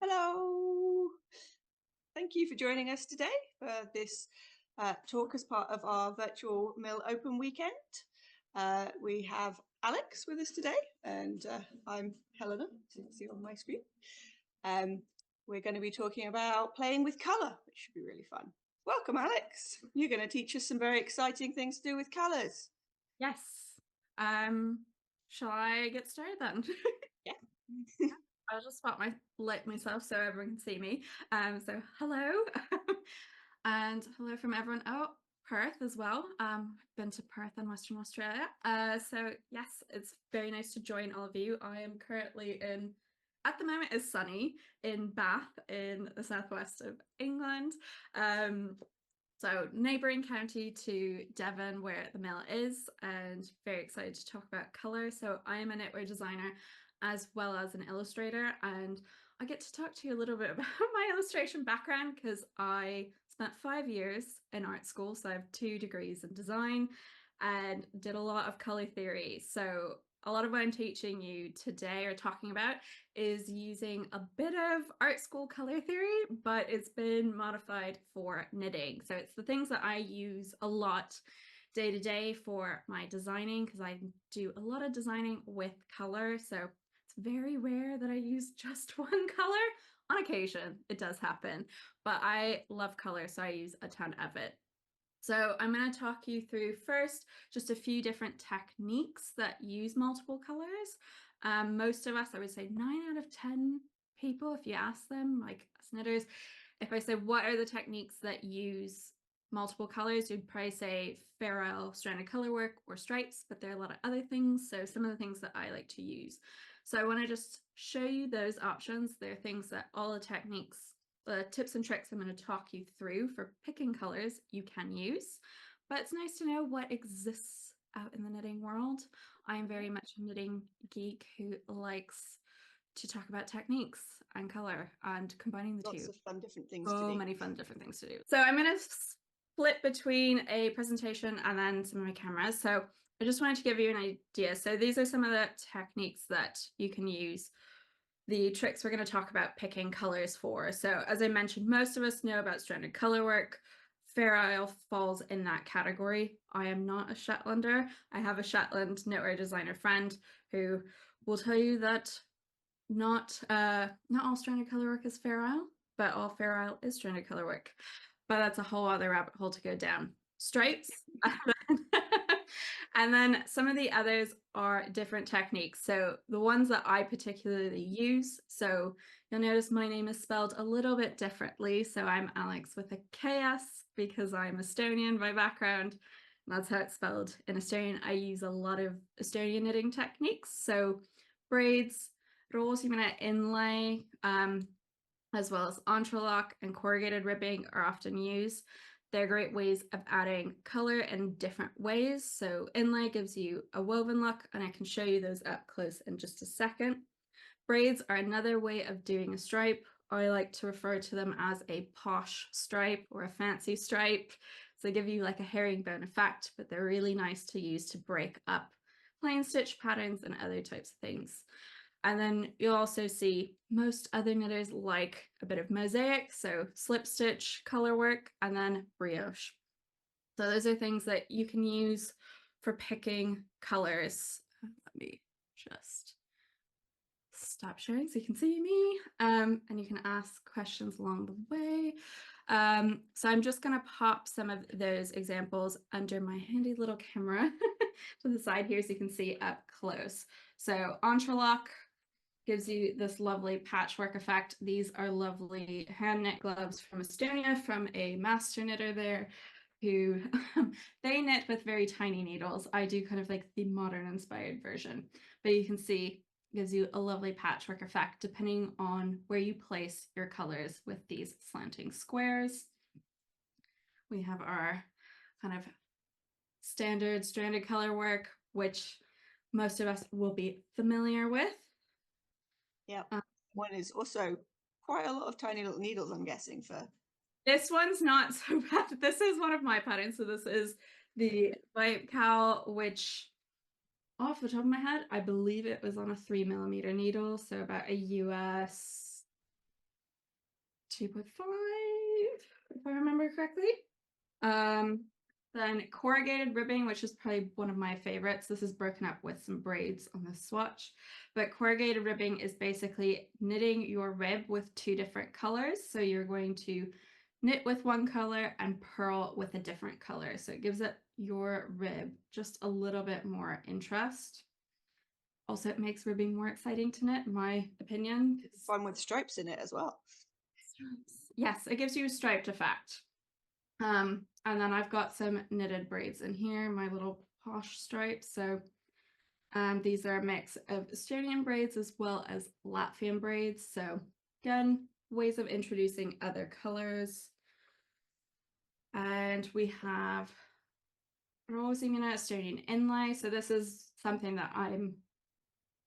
Hello. Thank you for joining us today for this talk as part of our virtual mill open weekend. We have Alex with us today, and I'm Helena, as you can see on my screen. We're going to be talking about playing with colour, which should be really fun. Welcome, Alex. You're going to teach us some very exciting things to do with colours. Yes. Shall I get started then? Yeah. I'll just light myself so everyone can see me. So hello. And hello from everyone. Oh, Perth as well. I've been to Perth in Western Australia. So yes, it's very nice to join all of you. I am currently at the moment it's sunny in Bath in the southwest of England. So neighbouring county to Devon where the mill is, and very excited to talk about colour. So I am a knitwear designer as well as an illustrator, and I get to talk to you a little bit about my illustration background because I spent 5 years in art school, so I have 2 degrees in design and did a lot of colour theory. So a lot of what I'm teaching you today or talking about is using a bit of art school color theory, but it's been modified for knitting. So it's the things that I use a lot day to day for my designing, because I do a lot of designing with color. So it's very rare that I use just one color. On occasion, it does happen, but I love color, so I use a ton of it. So I'm going to talk you through first just a few different techniques that use multiple colors. Most of us, I would say 9 out of 10 people, if you ask them, like as knitters, if I say what are the techniques that use multiple colors, you'd probably say fair isle stranded color work or stripes, but there are a lot of other things. So some of the things that I like to use. So I want to just show you those options. They're things that all the techniques, tips and tricks I'm going to talk you through for picking colors you can use. But it's nice to know what exists out in the knitting world. I am very much a knitting geek who likes to talk about techniques and color and combining the Lots two. of fun different things to So do. many fun different things to do. So I'm going to split between a presentation and then some of my cameras. So I just wanted to give you an idea. So these are some of the techniques that you can use, the tricks we're going to talk about picking colors for. So as I mentioned, most of us know about stranded color work. Fair Isle falls in that category. I am not a Shetlander. I have a Shetland knitwear designer friend who will tell you that not all stranded color work is Fair Isle, but all Fair Isle is stranded color work. But that's a whole other rabbit hole to go down. Stripes. And then some of the others are different techniques. So the ones that I particularly use, so you'll notice my name is spelled a little bit differently. So I'm Alex with a KS because I'm Estonian by background. That's how it's spelled in Estonian. I use a lot of Estonian knitting techniques. So braids, rolls, you're going to inlay, as well as entrelock and corrugated ribbing are often used. They're great ways of adding color in different ways. So inlay gives you a woven look, and I can show you those up close in just a second. Braids are another way of doing a stripe. I like to refer to them as a posh stripe or a fancy stripe. So they give you like a herringbone effect, but they're really nice to use to break up plain stitch patterns and other types of things. And then you'll also see most other knitters like a bit of mosaic, so slip stitch, color work, and then brioche. So those are things that you can use for picking colors. Let me just stop sharing so you can see me, and you can ask questions along the way. So I'm just going to pop some of those examples under my handy little camera to the side here so you can see up close. So entrelock gives you this lovely patchwork effect. These are lovely hand knit gloves from Estonia, from a master knitter there who they knit with very tiny needles. I do kind of like the modern inspired version, but you can see gives you a lovely patchwork effect depending on where you place your colors with these slanting squares. We have our kind of standard stranded color work, which most of us will be familiar with. Yeah, one is also quite a lot of tiny little needles, I'm guessing, for this one's not so bad. This is one of my patterns. So this is the Vibe Cowl, which off the top of my head, I believe it was on a 3mm needle. So about a US 2.5, if I remember correctly. Then corrugated ribbing, which is probably one of my favorites. This is broken up with some braids on this swatch, but corrugated ribbing is basically knitting your rib with 2 different colors. So you're going to knit with one color and purl with a different color. So it gives it your rib just a little bit more interest. Also, it makes ribbing more exciting to knit, in my opinion. Fun with stripes in it as well. Stripes. Yes, it gives you a striped effect. And then I've got some knitted braids in here, my little posh stripes. So these are a mix of Estonian braids as well as Latvian braids. So again, ways of introducing other colors. And we have Rosimina Estonian inlay. So this is something that I'm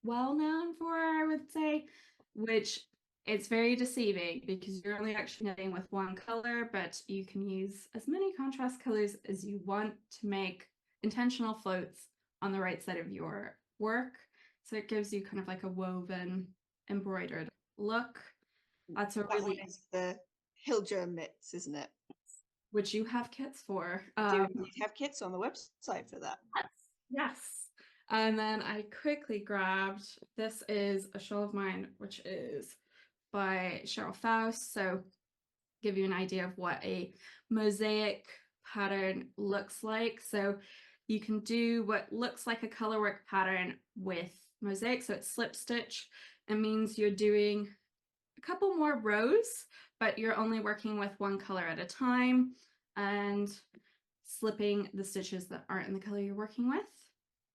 well known for, I would say, which it's very deceiving because you're only actually knitting with one color, but you can use as many contrast colors as you want to make intentional floats on the right side of your work. So it gives you kind of like a woven, embroidered look. That's a That really one is the Hilger mitts, isn't it? which you have kits for. Do you have kits on the website for that? Yes. And then I quickly grabbed, this is a shawl of mine, which is by Cheryl Faust. So give you an idea of what a mosaic pattern looks like. So you can do what looks like a colorwork pattern with mosaic. So it's slip stitch. It means you're doing a couple more rows, but you're only working with one color at a time and slipping the stitches that aren't in the color you're working with.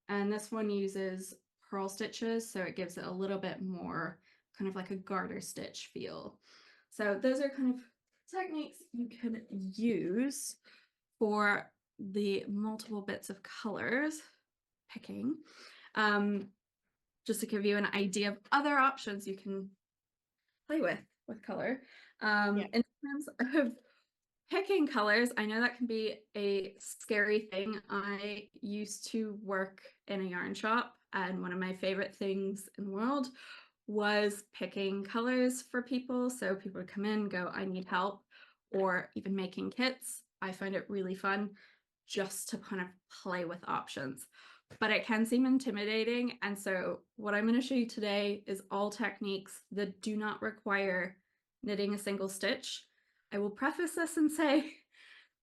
And this one uses purl stitches, so it gives it a little bit more kind of like a garter stitch feel. So those are kind of techniques you can use for the multiple bits of colors picking. Just to give you an idea of other options you can play with color. In terms of picking colors, I know that can be a scary thing. I used to work in a yarn shop, and one of my favorite things in the world was picking colors for people. So people would come in, go, I need help, or even making kits. I find it really fun just to kind of play with options, but it can seem intimidating. And so what I'm going to show you today is all techniques that do not require knitting a single stitch. I will preface this and say,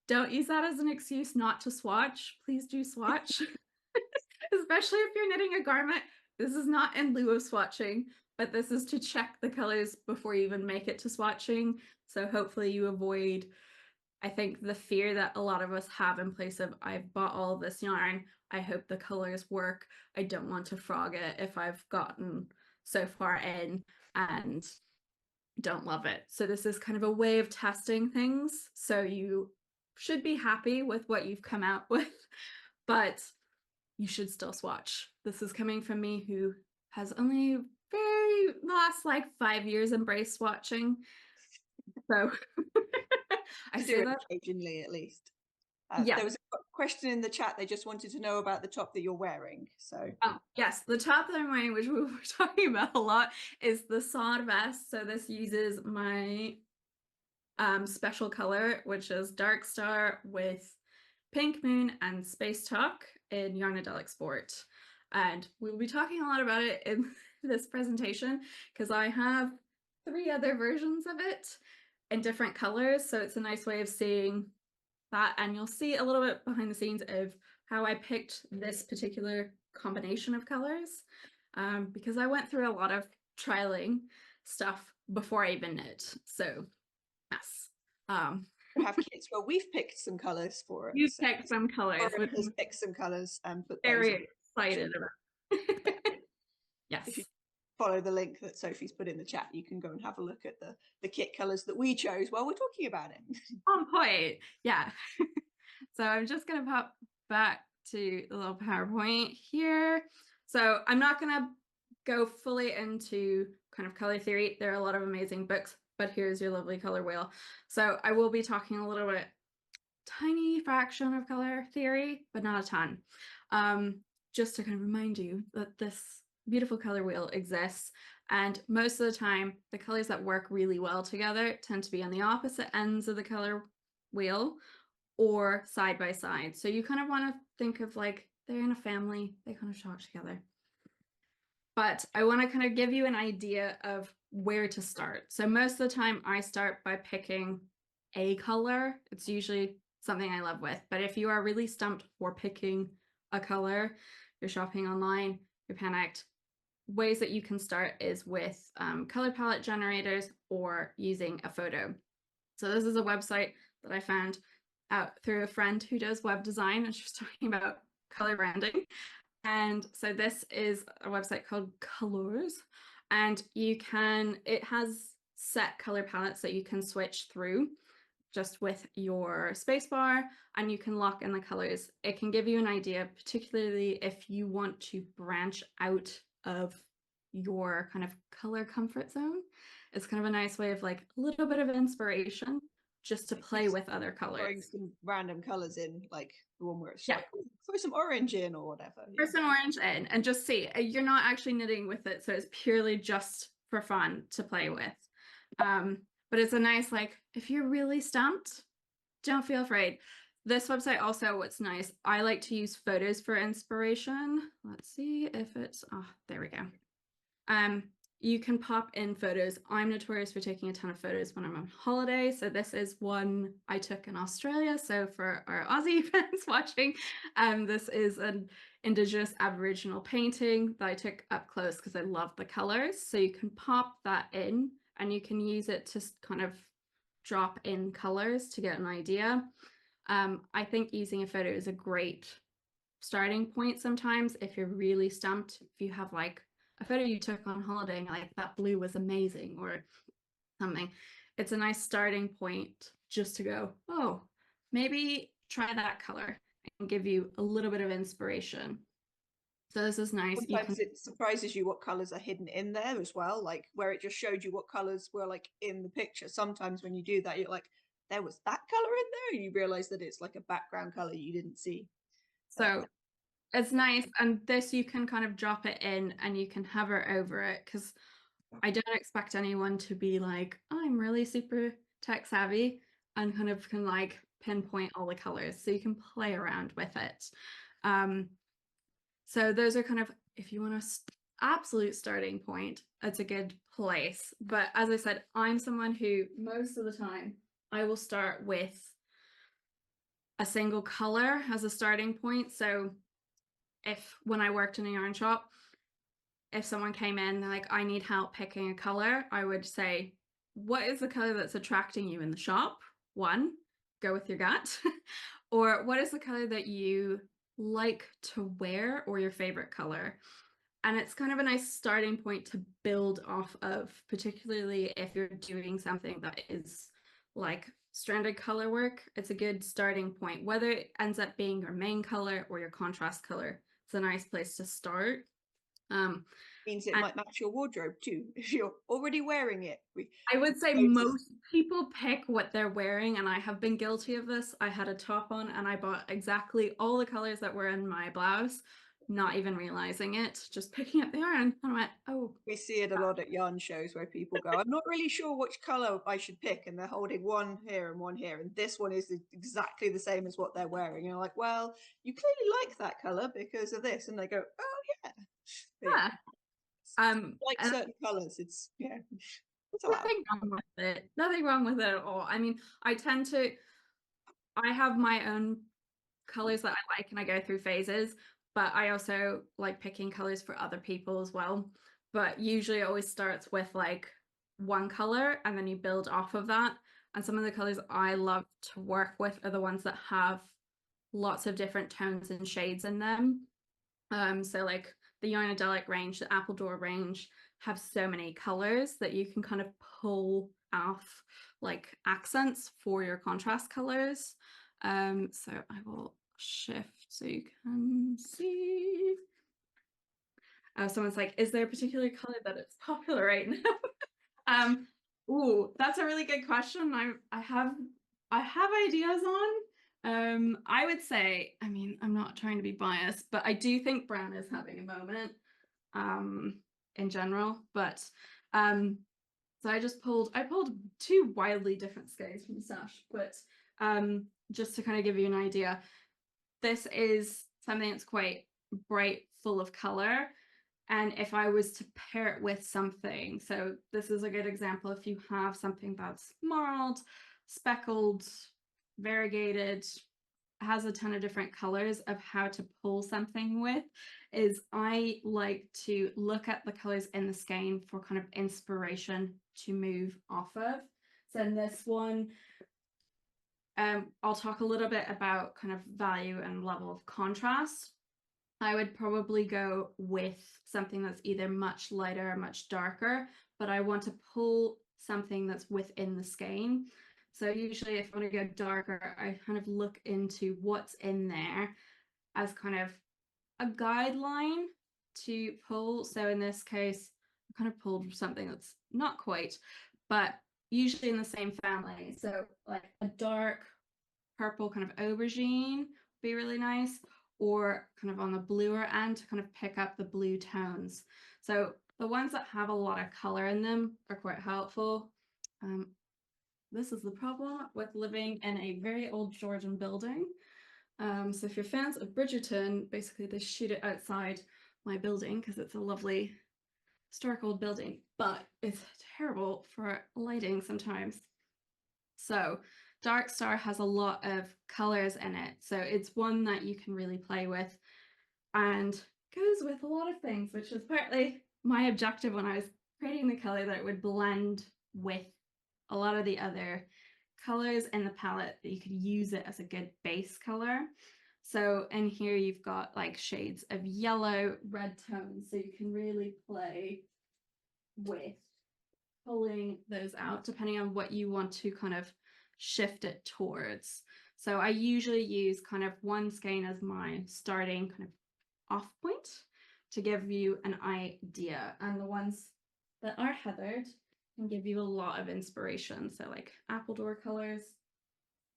don't use that as an excuse not to swatch. Please do swatch, especially if you're knitting a garment. This is not in lieu of swatching, but this is to check the colors before you even make it to swatching. So hopefully you avoid, I think, the fear that a lot of us have in place of, I've bought all of this yarn, I hope the colors work, I don't want to frog it if I've gotten so far in and don't love it. So this is kind of a way of testing things. So you should be happy with what you've come out with, but you should still swatch. This is coming from me who has only last like 5 years embraced swatching. So I say that occasionally at least. Yeah. There was a question in the chat. They just wanted to know about the top that you're wearing. So yes, the top that I'm wearing, which we were talking about a lot, is the sod vest. So this uses my special color, which is Dark Star with Pink Moon and Space Talk in Yarnadelic Sport. And we'll be talking a lot about it in this presentation because I have 3 other versions of it in different colors. So it's a nice way of seeing that, and you'll see a little bit behind the scenes of how I picked this particular combination of colors because I went through a lot of trialing stuff before I even knit. So yes. We have kits where we've picked some colors for it. You've picked some colors. Byrd has picked some colors and put those very excited about. Yes. If you follow the link that Sophie's put in the chat, you can go and have a look at the kit colors that we chose while we're talking about it. On point. Yeah. So I'm just going to pop back to the little PowerPoint here. So I'm not going to go fully into kind of color theory. There are a lot of amazing books, but here's your lovely color wheel. So I will be talking a little bit, tiny fraction of color theory, but not a ton. Just to kind of remind you that this beautiful color wheel exists. And most of the time, the colors that work really well together tend to be on the opposite ends of the color wheel or side by side. So you kind of want to think of like they're in a family, they kind of talk together. But I want to kind of give you an idea of where to start. So most of the time I start by picking a color. It's usually something I love with. But if you are really stumped for picking a color, you're shopping online, you're panicked, ways that you can start is with color palette generators or using a photo. So this is a website that I found out through a friend who does web design, and she was talking about color branding. And so this is a website called Colors, and it has set color palettes that you can switch through just with your spacebar, and you can lock in the colors. It can give you an idea, particularly if you want to branch out of your kind of color comfort zone. It's kind of a nice way of like a little bit of inspiration just to play with other colors. Throwing some random colors in, like the one where it's Yeah. like, throw some orange in or whatever. Throw some orange in and just see. You're not actually knitting with it, so it's purely just for fun to play with. But it's a nice, like, if you're really stumped, don't feel afraid. This website also, what's nice, I like to use photos for inspiration. Let's see if it's, oh, there we go. You can pop in photos. I'm notorious for taking a ton of photos when I'm on holiday. So this is one I took in Australia. So for our Aussie friends watching, this is an Indigenous Aboriginal painting that I took up close because I love the colors. So you can pop that in and you can use it to kind of drop in colors to get an idea. I think using a photo is a great starting point sometimes if you're really stumped. If you have like a photo you took on holiday and like that blue was amazing or something, it's a nice starting point just to go, oh, maybe try that color and give you a little bit of inspiration. So this is nice. Sometimes it surprises you what colors are hidden in there as well, like where it just showed you what colors were like in the picture. Sometimes when you do that, you're like, there was that color in there, and you realize that it's like a background color you didn't see. So it's nice. And this, you can kind of drop it in and you can hover over it, because I don't expect anyone to be like, I'm really super tech savvy and kind of can like pinpoint all the colors. So you can play around with it. So those are kind of, if you want a absolute starting point, it's a good place. But as I said, I'm someone who most of the time I will start with a single color as a starting point. So if when I worked in a yarn shop, if someone came in, they're like, I need help picking a color, I would say, what is the color that's attracting you in the shop? One, go with your gut. Or what is the color that you like to wear, or your favorite color? And it's kind of a nice starting point to build off of, particularly if you're doing something that is like stranded color work. It's a good starting point. Whether it ends up being your main color or your contrast color, it's a nice place to start. Means it might match your wardrobe too if you're already wearing it. I would say most people pick what they're wearing, and I have been guilty of this. I had a top on and I bought exactly all the colors that were in my blouse, not even realizing it, just picking up the yarn, and I went, oh. We see it a lot at yarn shows where people go, I'm not really sure which color I should pick, and they're holding one here and one here, and this one is exactly the same as what they're wearing. And you're like, well, you clearly like that color because of this. And they go, oh yeah. Yeah. Like certain colors, it's nothing wrong with it. Nothing wrong with it at all. I mean, I have my own colors that I like and I go through phases, but I also like picking colors for other people as well. But usually it always starts with like one color and then you build off of that. And some of the colors I love to work with are the ones that have lots of different tones and shades in them. So like the Yarnadelic range, the Appledore range have so many colors that you can kind of pull off like accents for your contrast colors. So I will shift so you can see. Someone's like, is there a particular color that is popular right now? Ooh, that's a really good question. I have ideas on. I would say, I mean, I'm not trying to be biased, but I do think brown is having a moment. in general, but so I pulled two wildly different skeins from the stash, but just to kind of give you an idea, this is something that's quite bright, full of color. And if I was to pair it with something, so this is a good example. If you have something that's marled, speckled, variegated, has a ton of different colors of how to pull something with, is I like to look at the colors in the skein for kind of inspiration to move off of. So in this one, I'll talk a little bit about kind of value and level of contrast. I would probably go with something that's either much lighter or much darker, but I want to pull something that's within the skein. So usually if I want to go darker, I kind of look into what's in there as kind of a guideline to pull. So in this case, I kind of pulled something that's not quite, but usually in the same family. So like a dark purple kind of aubergine would be really nice, or kind of on the bluer end to kind of pick up the blue tones. So the ones that have a lot of color in them are quite helpful. This is the problem with living in a very old Georgian building. So if you're fans of Bridgerton, basically they shoot it outside my building because it's a lovely historic old building, but it's terrible for lighting sometimes. So Dark Star has a lot of colors in it. So it's one that you can really play with and goes with a lot of things, which is partly my objective when I was creating the color, that it would blend with a lot of the other colors in the palette, that you could use it as a good base color. So in here you've got like shades of yellow, red tones, so you can really play with pulling those out depending on what you want to kind of shift it towards. So I usually use kind of one skein as my starting kind of off point to give you an idea, and the ones that are heathered can give you a lot of inspiration. So like Appledore colors,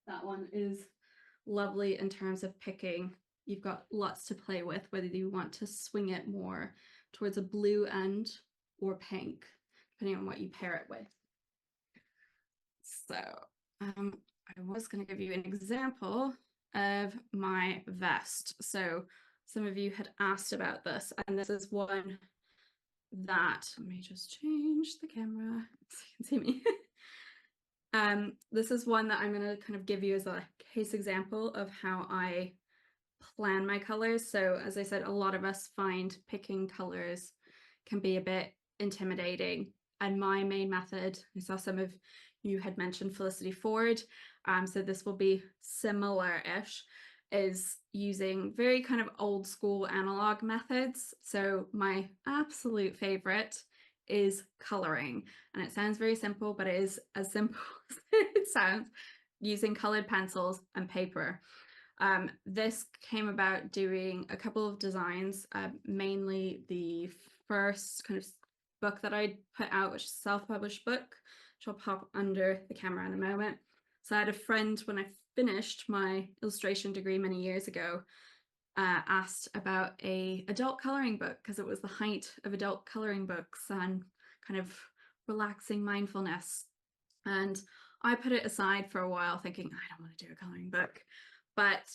that one is lovely in terms of picking. You've got lots to play with, whether you want to swing it more towards a blue end or pink, depending on what you pair it with. So I was going to give you an example of my vest. So some of you had asked about this, and this is one that, let me just change the camera so you can see me. This is one that I'm going to kind of give you as a case example of how I plan my colors. So as I said, a lot of us find picking colors can be a bit intimidating. And my main method, I saw some of you had mentioned Felicity Ford, so this will be similar-ish, is using very kind of old school analog methods. So my absolute favorite is coloring, and it sounds very simple, but it is as simple as it sounds, using colored pencils and paper. This came about doing a couple of designs, mainly the first kind of book that I put out, which is a self-published book, which I'll pop under the camera in a moment. So I had a friend, when I finished my illustration degree many years ago, asked about a adult coloring book, because it was the height of adult coloring books and kind of relaxing mindfulness. And I put it aside for a while thinking, I don't want to do a coloring book, but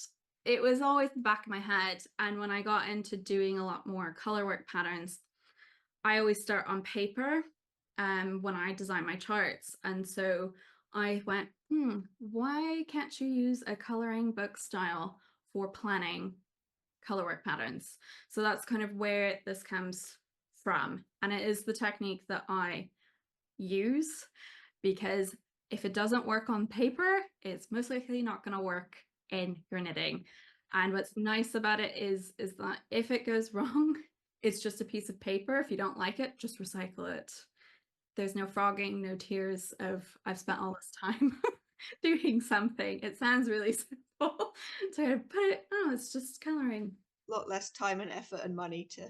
it was always in the back of my head. And when I got into doing a lot more color work patterns, I always start on paper when I design my charts. And so I went, why can't you use a coloring book style for planning color work patterns? So that's kind of where this comes from. And it is the technique that I use, because if it doesn't work on paper, it's most likely not going to work in your knitting. And what's nice about it is that if it goes wrong, it's just a piece of paper. If you don't like it, just recycle it. There's no frogging, no tears of I've spent all this time doing something. It sounds really simple to put it, oh, it's just coloring. A lot less time and effort and money to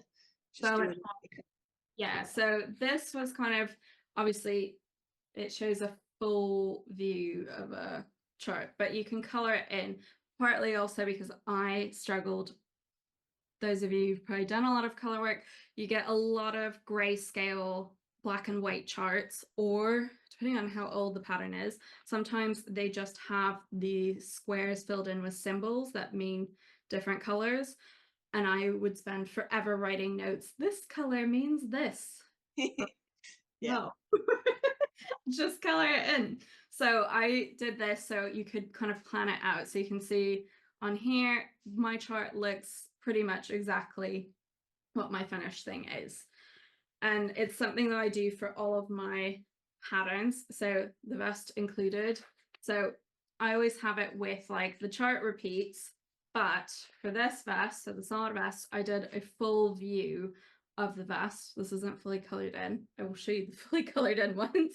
just So do it. yeah, so this was kind of, obviously it shows a full view of a chart, but you can color it in, partly also because I struggled those of you who've probably done a lot of color work, you get a lot of grayscale black and white charts, or depending on how old the pattern is, sometimes they just have the squares filled in with symbols that mean different colors. And I would spend forever writing notes. This color means this. Yeah. No, just color it in. So I did this so you could kind of plan it out. So you can see on here, my chart looks pretty much exactly what my finished thing is. And it's something that I do for all of my patterns, so the vest included. So I always have it with like the chart repeats, but for this vest, so the solid vest, I did a full view of the vest. This isn't fully colored in. I will show you the fully colored in ones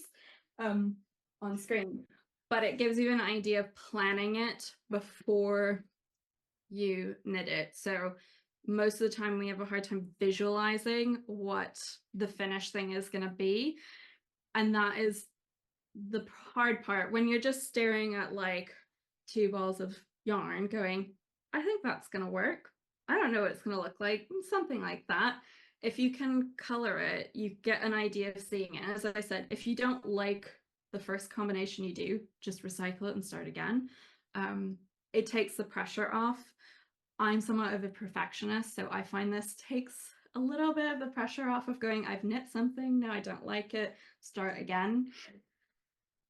on screen, but it gives you an idea of planning it before you knit it. So most of the time we have a hard time visualizing what the finished thing is going to be. And that is the hard part when you're just staring at like 2 balls of yarn going, I think that's going to work. I don't know what it's going to look like, something like that. If you can color it, you get an idea of seeing it. As I said, if you don't like the first combination you do, just recycle it and start again. It takes the pressure off. I'm somewhat of a perfectionist, so I find this takes a little bit of the pressure off of going, I've knit something, now I don't like it, start again.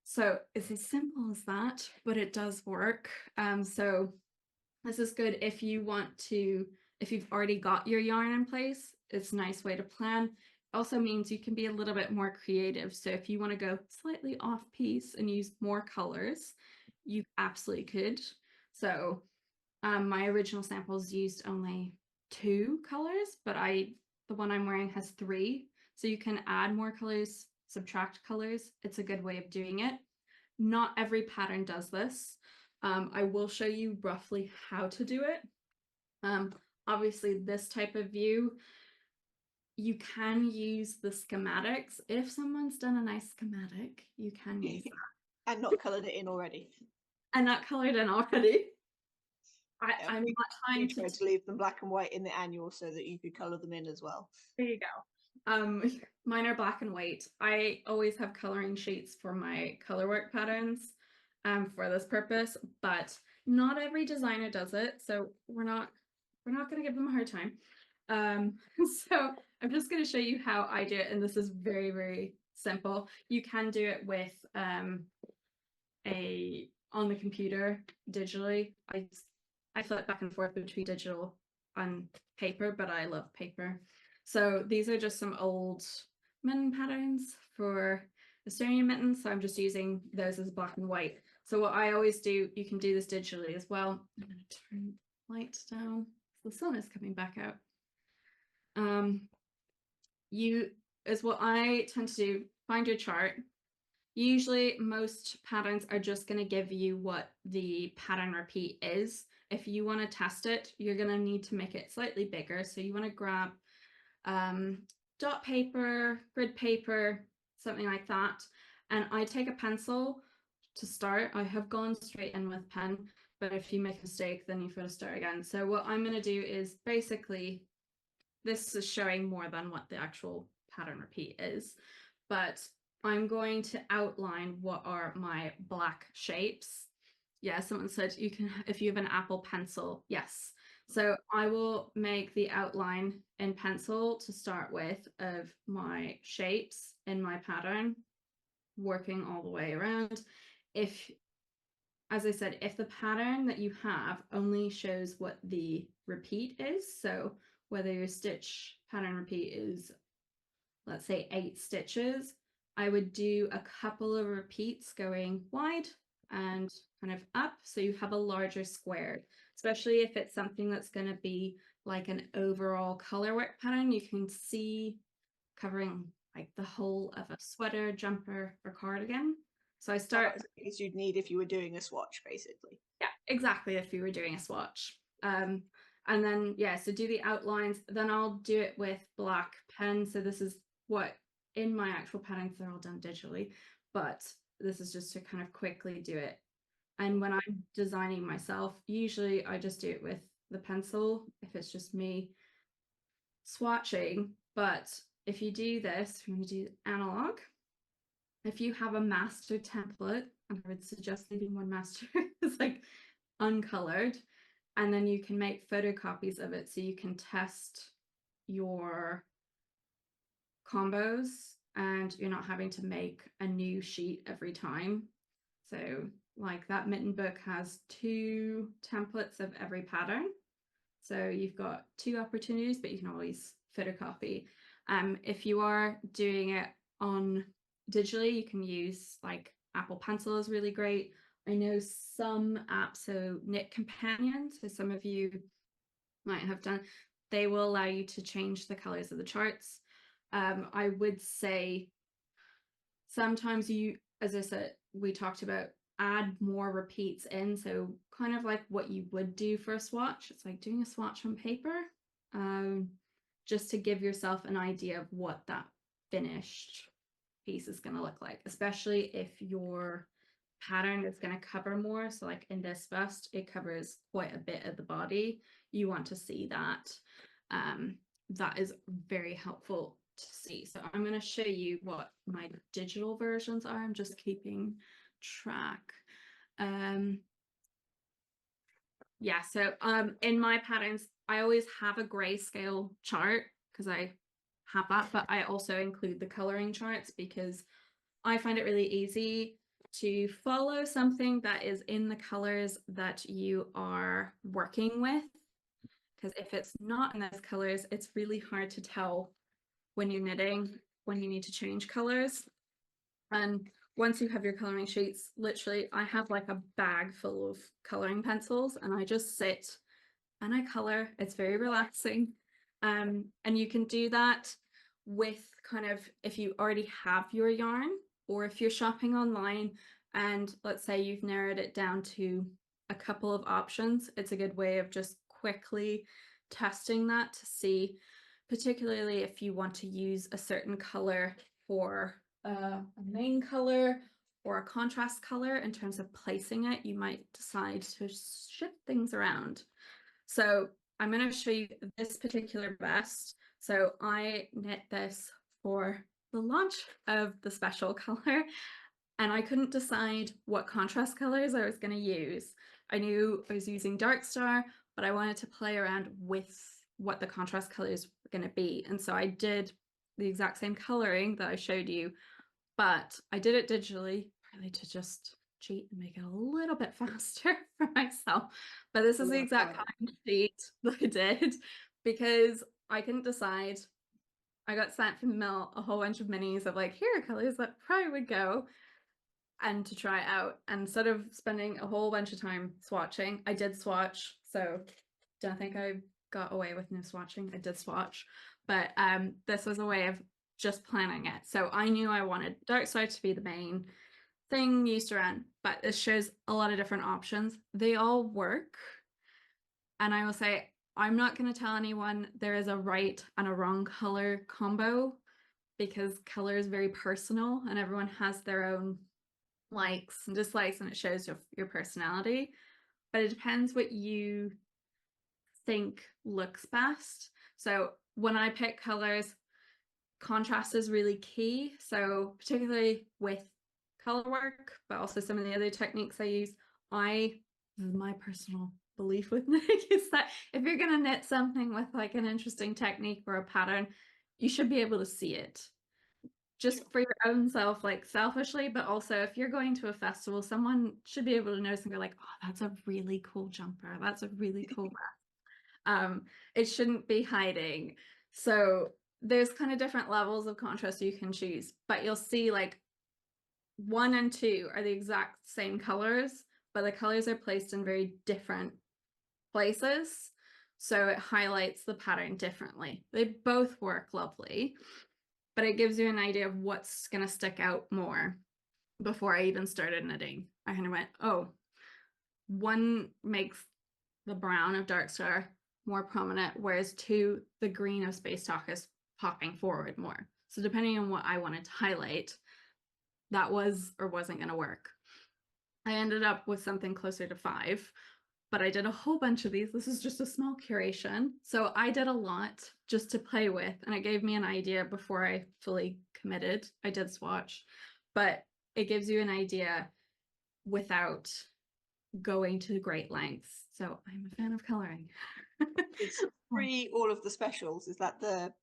So it's as simple as that, but it does work. So this is good if you want to, if you've already got your yarn in place, it's a nice way to plan. Also means you can be a little bit more creative. So if you want to go slightly off piece and use more colors, you absolutely could. So my original samples used only 2 colors, but the one I'm wearing has 3. So you can add more colors, subtract colors. It's a good way of doing it. Not every pattern does this. I will show you roughly how to do it. Obviously, this type of view, you can use the schematics. If someone's done a nice schematic, you can use that. And not coloured it in already. And not colored in already. I'm We not trying tried to leave them black and white in the annual so that you could colour them in as well. There you go. Mine are black and white. I always have coloring sheets for my color work patterns for this purpose, but not every designer does it, so we're not going to give them a hard time. So I'm just going to show you how I do it, and this is very, very simple. You can do it with on the computer digitally. I flip back and forth between digital and paper, but I love paper. So these are just some old mitten patterns for Estonian mittens. So I'm just using those as black and white. So what I always do, you can do this digitally as well. I'm going to turn light down. The sun is coming back out. What I tend to do, find your chart. Usually most patterns are just going to give you what the pattern repeat is. If you want to test it, you're going to need to make it slightly bigger. So you want to grab dot paper, grid paper, something like that. And I take a pencil to start. I have gone straight in with pen, but if you make a mistake, then you've got to start again. So what I'm going to do is basically, this is showing more than what the actual pattern repeat is, but I'm going to outline what are my black shapes. Yeah, someone said you can, if you have an Apple Pencil, yes. So I will make the outline in pencil to start with of my shapes in my pattern, working all the way around. As I said, if the pattern that you have only shows what the repeat is, so whether your stitch pattern repeat is, let's say 8 stitches, I would do a couple of repeats going wide and kind of up, so you have a larger square, especially if it's something that's going to be like an overall color work pattern. You can see covering like the whole of a sweater, jumper, or cardigan. So I start as you'd need if you were doing a swatch, basically. Yeah, exactly, if you were doing a swatch. And then, yeah, so do the outlines, then I'll do it with black pen. So this is what, in my actual patterns, they're all done digitally, but this is just to kind of quickly do it. And when I'm designing myself, usually I just do it with the pencil if it's just me. swatching, but if you do this, if you want to do analog, if you have a master template, and I would suggest leaving one master, it's like uncolored, and then you can make photocopies of it so you can test your combos and you're not having to make a new sheet every time. So like that mitten book has 2 templates of every pattern. So you've got 2 opportunities, but you can always photocopy. If you are doing it on digitally, you can use like Apple Pencil is really great. I know some apps, so Knit Companion, so some of you might have done, they will allow you to change the colors of the charts. I would say sometimes you, as I said, we talked about, add more repeats in. So kind of like what you would do for a swatch. It's like doing a swatch on paper, just to give yourself an idea of what that finished piece is going to look like, especially if your pattern is going to cover more. So like in this bust, it covers quite a bit of the body. You want to see that. That is very helpful to see. So I'm going to show you what my digital versions are. I'm just keeping track. Yeah, so in my patterns, I always have a grayscale chart because I have that, but I also include the coloring charts because I find it really easy to follow something that is in the colors that you are working with. Because if it's not in those colors, it's really hard to tell when you're knitting, when you need to change colors. And once you have your coloring sheets, literally, I have like a bag full of coloring pencils and I just sit and I color. It's very relaxing. And you can do that with kind of, if you already have your yarn or if you're shopping online and let's say you've narrowed it down to a couple of options, it's a good way of just quickly testing that to see, particularly if you want to use a certain color for a main color or a contrast color in terms of placing it, you might decide to shift things around. So I'm going to show you this particular vest. So I knit this for the launch of the special color and I couldn't decide what contrast colors I was going to use. I knew I was using Dark Star, but I wanted to play around with what the contrast colors were going to be. And so I did the exact same coloring that I showed you, but I did it digitally, probably to just cheat and make it a little bit faster for myself. But this is the exact kind of sheet that I did because I couldn't decide. I got sent from the mill a whole bunch of minis of like, here are colors that probably would go and to try out. And instead of spending a whole bunch of time swatching, I did swatch. So don't think I got away with no swatching. I did swatch, but this was a way of just planning it. So I knew I wanted Dark Side to be the main thing used around, but this shows a lot of different options. They all work. And I will say, I'm not going to tell anyone there is a right and a wrong color combo because color is very personal and everyone has their own likes and dislikes and it shows your personality. But it depends what you think looks best. So when I pick colors, contrast is really key. So particularly with color work, but also some of the other techniques I use, my personal belief with knitting is that if you're going to knit something with like an interesting technique or a pattern, you should be able to see it just for your own self, like selfishly, but also if you're going to a festival, someone should be able to notice and go like, oh, that's a really cool jumper. That's a really cool vest. It shouldn't be hiding. So there's kind of different levels of contrast you can choose, but you'll see like 1 and 2 are the exact same colors, but the colors are placed in very different places. So it highlights the pattern differently. They both work lovely, but it gives you an idea of what's going to stick out more. Before I even started knitting, I kind of went, oh, 1 makes the brown of Dark Star more prominent, whereas 2, the green of Space Talk is popping forward more. So depending on what I wanted to highlight, that was or wasn't going to work. I ended up with something closer to 5, but I did a whole bunch of these. This is just a small curation. So I did a lot just to play with, and it gave me an idea before I fully committed. I did swatch, but it gives you an idea without going to great lengths. So I'm a fan of coloring. It's free, all of the specials. Is that the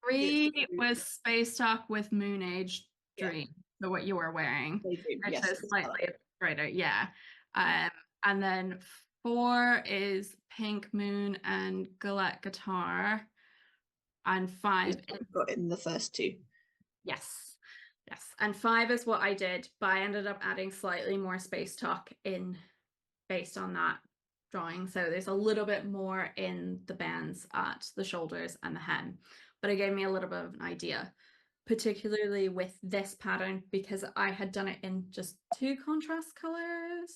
3 was Space Talk with Moon Age Dream, so what you were wearing, which yes, is slightly brighter, yeah. And then 4 is Pink Moon and Galette Guitar, and 5 got in the first 2. yes, and 5 is what I did, but I ended up adding slightly more Space Talk in based on that drawing. So there's a little bit more in the bands at the shoulders and the hem, but it gave me a little bit of an idea, particularly with this pattern because I had done it in just 2 contrast colors.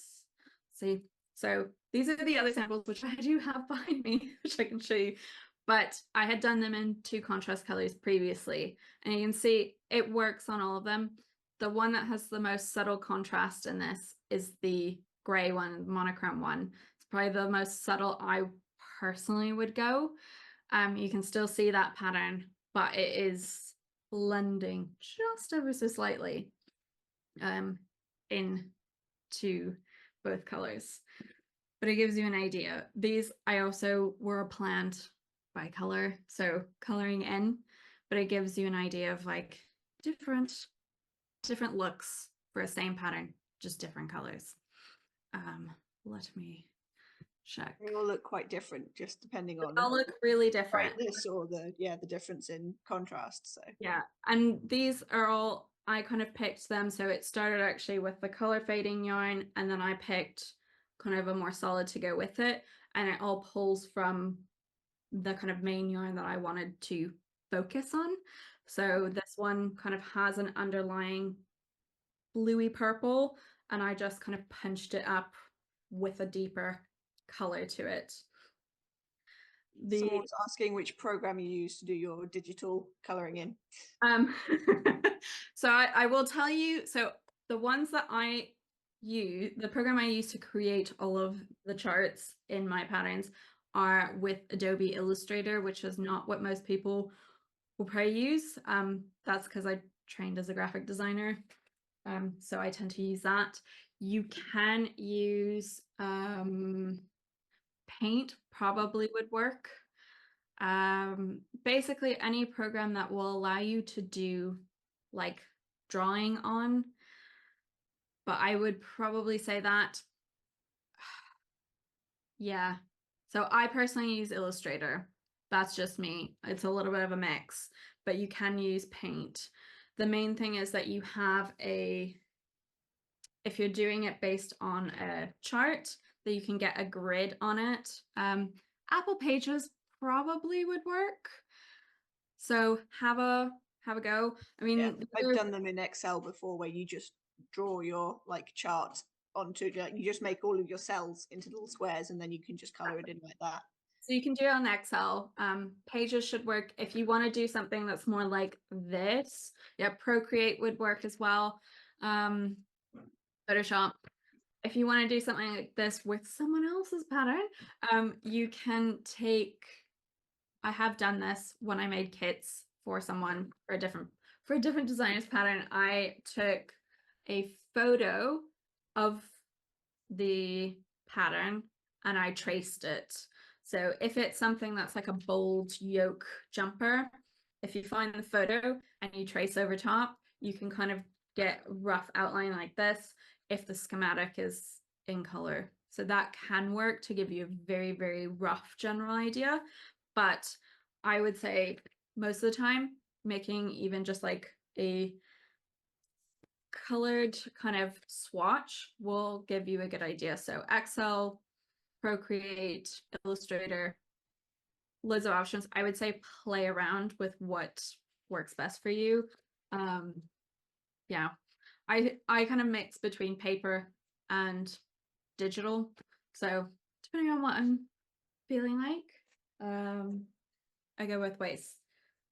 See, so these are the other samples which I do have behind me, which I can show you, but I had done them in 2 contrast colors previously, and you can see it works on all of them. The one that has the most subtle contrast in this is the gray one, monochrome one. It's probably the most subtle I personally would go. You can still see that pattern, but it is blending just ever so slightly into both colors. But it gives you an idea. These I also were planned by color, so coloring in, but it gives you an idea of like different looks for a same pattern, just different colors. Let me check. They all look quite different, just depending on. They all look really different. Brightness or the difference in contrast. So yeah, and these are all I kind of picked them. So it started actually with the color fading yarn, and then I picked kind of a more solid to go with it, and it all pulls from the kind of main yarn that I wanted to focus on. So this one kind of has an underlying bluey purple, and I just kind of punched it up with a deeper color to it. Someone's asking which program you use to do your digital coloring in. So I will tell you, so the ones that I use, the program I use to create all of the charts in my patterns are with Adobe Illustrator, which is not what most people will probably use. That's because I trained as a graphic designer. So I tend to use that. You can use Paint, probably would work. Basically any program that will allow you to do like drawing on, but I would probably say that. Yeah. So I personally use Illustrator. That's just me. It's a little bit of a mix, but you can use Paint. The main thing is that you have if you're doing it based on a chart, that you can get a grid on it. Apple Pages probably would work. So have a go. I mean, I've done them in Excel before, where you just draw your like chart onto, you just make all of your cells into little squares, and then you can just color it in like that. So you can do it on Excel. Pages should work if you want to do something that's more like this. Yeah, Procreate would work as well. Photoshop. If you want to do something like this with someone else's pattern, you can take. I have done this when I made kits for someone for a different designer's pattern. I took a photo of the pattern and I traced it. So if it's something that's like a bold yoke jumper, if you find the photo and you trace over top, you can kind of get a rough outline like this if the schematic is in color. So that can work to give you a very, very rough general idea. But I would say most of the time, making even just like a colored kind of swatch will give you a good idea. So Excel, Procreate, Illustrator, loads of options. I would say play around with what works best for you. Yeah, I kind of mix between paper and digital. So depending on what I'm feeling like, I go both ways.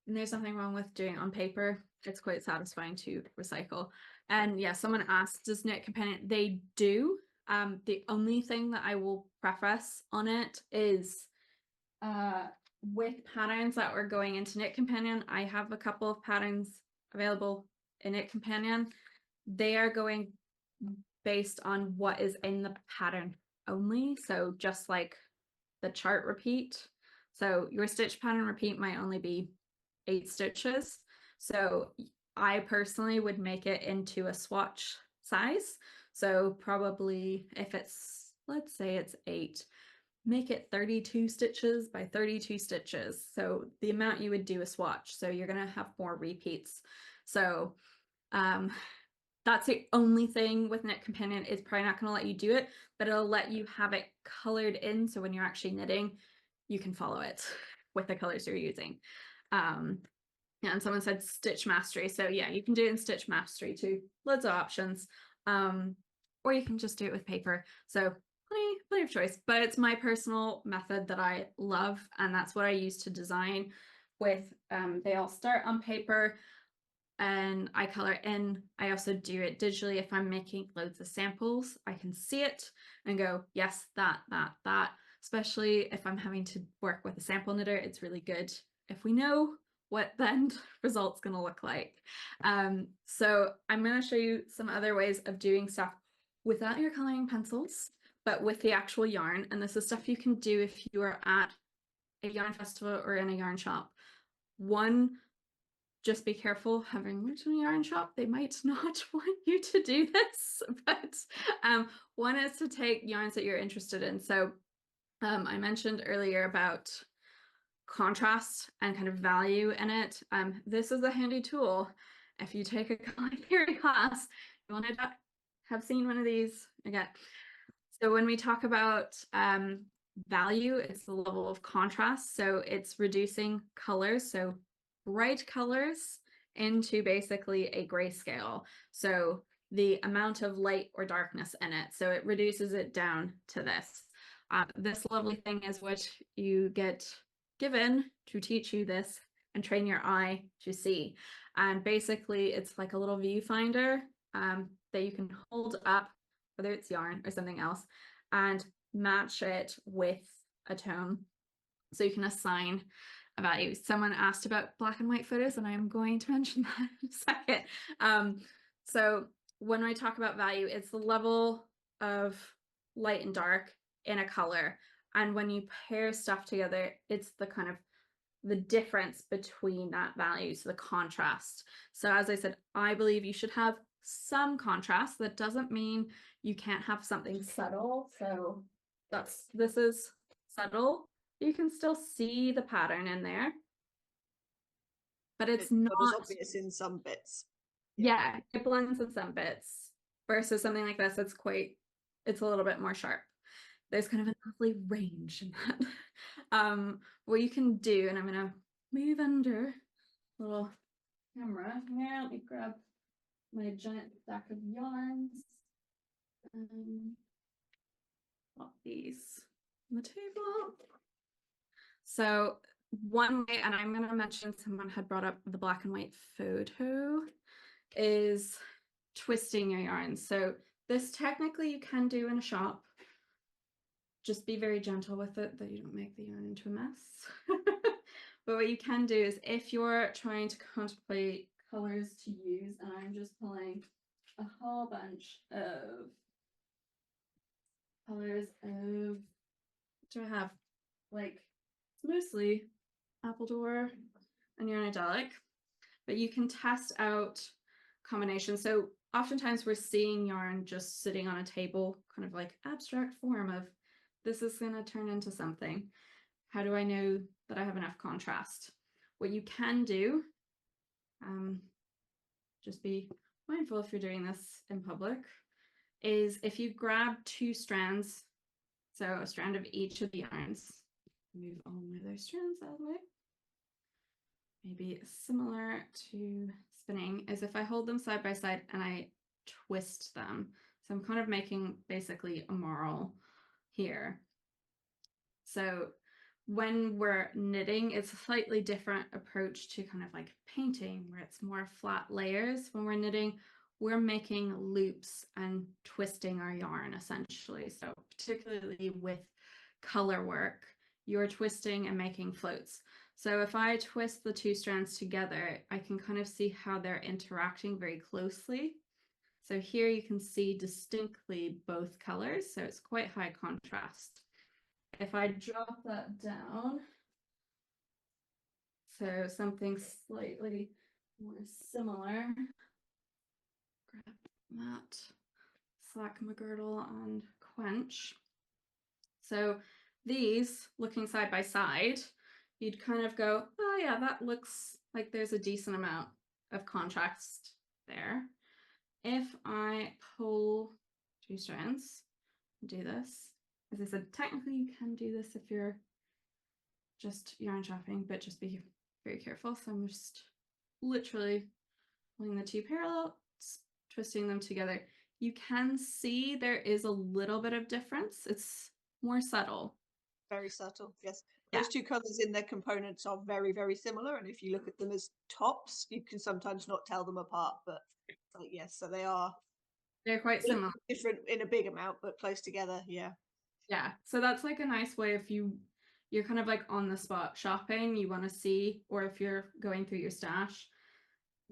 And there's nothing wrong with doing it on paper. It's quite satisfying to recycle. And yeah, someone asked, does knit companion? They do. The only thing that I will preface on it is with patterns that we're going into Knit Companion, I have a couple of patterns available in Knit Companion. They are going based on what is in the pattern only. So just like the chart repeat. So your stitch pattern repeat might only be 8 stitches. So I personally would make it into a swatch size. So probably if it's, let's say it's 8, make it 32 stitches by 32 stitches. So the amount you would do a swatch. So you're going to have more repeats. So that's the only thing with Knit Companion. It's probably not going to let you do it, but it'll let you have it colored in. So when you're actually knitting, you can follow it with the colors you're using. And someone said Stitch Mastery. So yeah, you can do it in Stitch Mastery too. Loads of options. Or you can just do it with paper. So plenty of choice, but it's my personal method that I love. And that's what I use to design with. They all start on paper and I color in. I also do it digitally. If I'm making loads of samples, I can see it and go, yes, that. Especially if I'm having to work with a sample knitter, it's really good if we know what the end result's going to look like. So I'm going to show you some other ways of doing stuff without your coloring pencils, but with the actual yarn. And this is stuff you can do if you are at a yarn festival or in a yarn shop. One, just be careful having worked in a yarn shop. They might not want you to do this, but one is to take yarns that you're interested in. So I mentioned earlier about contrast and kind of value in it. This is a handy tool. If you take a coloring theory class, you want to have seen one of these again. So when we talk about value, it's the level of contrast. So it's reducing colors, so bright colors into basically a grayscale. So the amount of light or darkness in it. So it reduces it down to this. This lovely thing is what you get given to teach you this and train your eye to see. And basically it's like a little viewfinder that you can hold up, whether it's yarn or something else, and match it with a tone. So you can assign a value. Someone asked about black and white photos, and I'm going to mention that in a second. So when I talk about value, it's the level of light and dark in a color. And when you pair stuff together, it's the kind of the difference between that value, so the contrast. So as I said, I believe you should have some contrast. That doesn't mean you can't have something subtle. So this is subtle. You can still see the pattern in there, but it's not as obvious in some bits. Yeah, it blends in some bits versus something like this. It's a little bit more sharp. There's kind of a lovely range in that. What you can do, and I'm gonna move under a little camera here. Let me grab my giant stack of yarns. Pop these on the table. So one way, and I'm going to mention, someone had brought up the black and white photo, is twisting your yarns. So this technically you can do in a shop. Just be very gentle with it, that you don't make the yarn into a mess. But what you can do is, if you're trying to contemplate colors to use, and I'm just pulling a whole bunch of colors of, what do I have? Like, it's mostly Appledore and Yarnadelic, but you can test out combinations. So oftentimes we're seeing yarn just sitting on a table, kind of like abstract form of, this is going to turn into something. How do I know that I have enough contrast? What you can do, just be mindful if you're doing this in public, is if you grab 2 strands, so a strand of each of the yarns, move all my other strands out of the way. Maybe similar to spinning is if I hold them side by side and I twist them. So I'm kind of making basically a marl here. So when we're knitting, it's a slightly different approach to kind of like painting, where it's more flat layers. When we're knitting, we're making loops and twisting our yarn essentially. So particularly with color work, you're twisting and making floats. So if I twist the two strands together, I can kind of see how they're interacting very closely. So here you can see distinctly both colors, so it's quite high contrast. If I drop that down, so something slightly more similar, grab that, slack my girdle and quench. So these, looking side by side, you'd kind of go, oh yeah, that looks like there's a decent amount of contrast there. If I pull two strands, do this, as I said, technically you can do this if you're just yarn shopping, but just be very careful. So I'm just literally pulling the two parallels, twisting them together. You can see there is a little bit of difference. It's more subtle. Very subtle, yes. Yeah. Those two colors in their components are very, very similar, and if you look at them as tops, you can sometimes not tell them apart, but yes, so they're quite similar. Different in a big amount, but close together. Yeah. Yeah, so that's like a nice way if you're kind of like on the spot shopping, you want to see, or if you're going through your stash,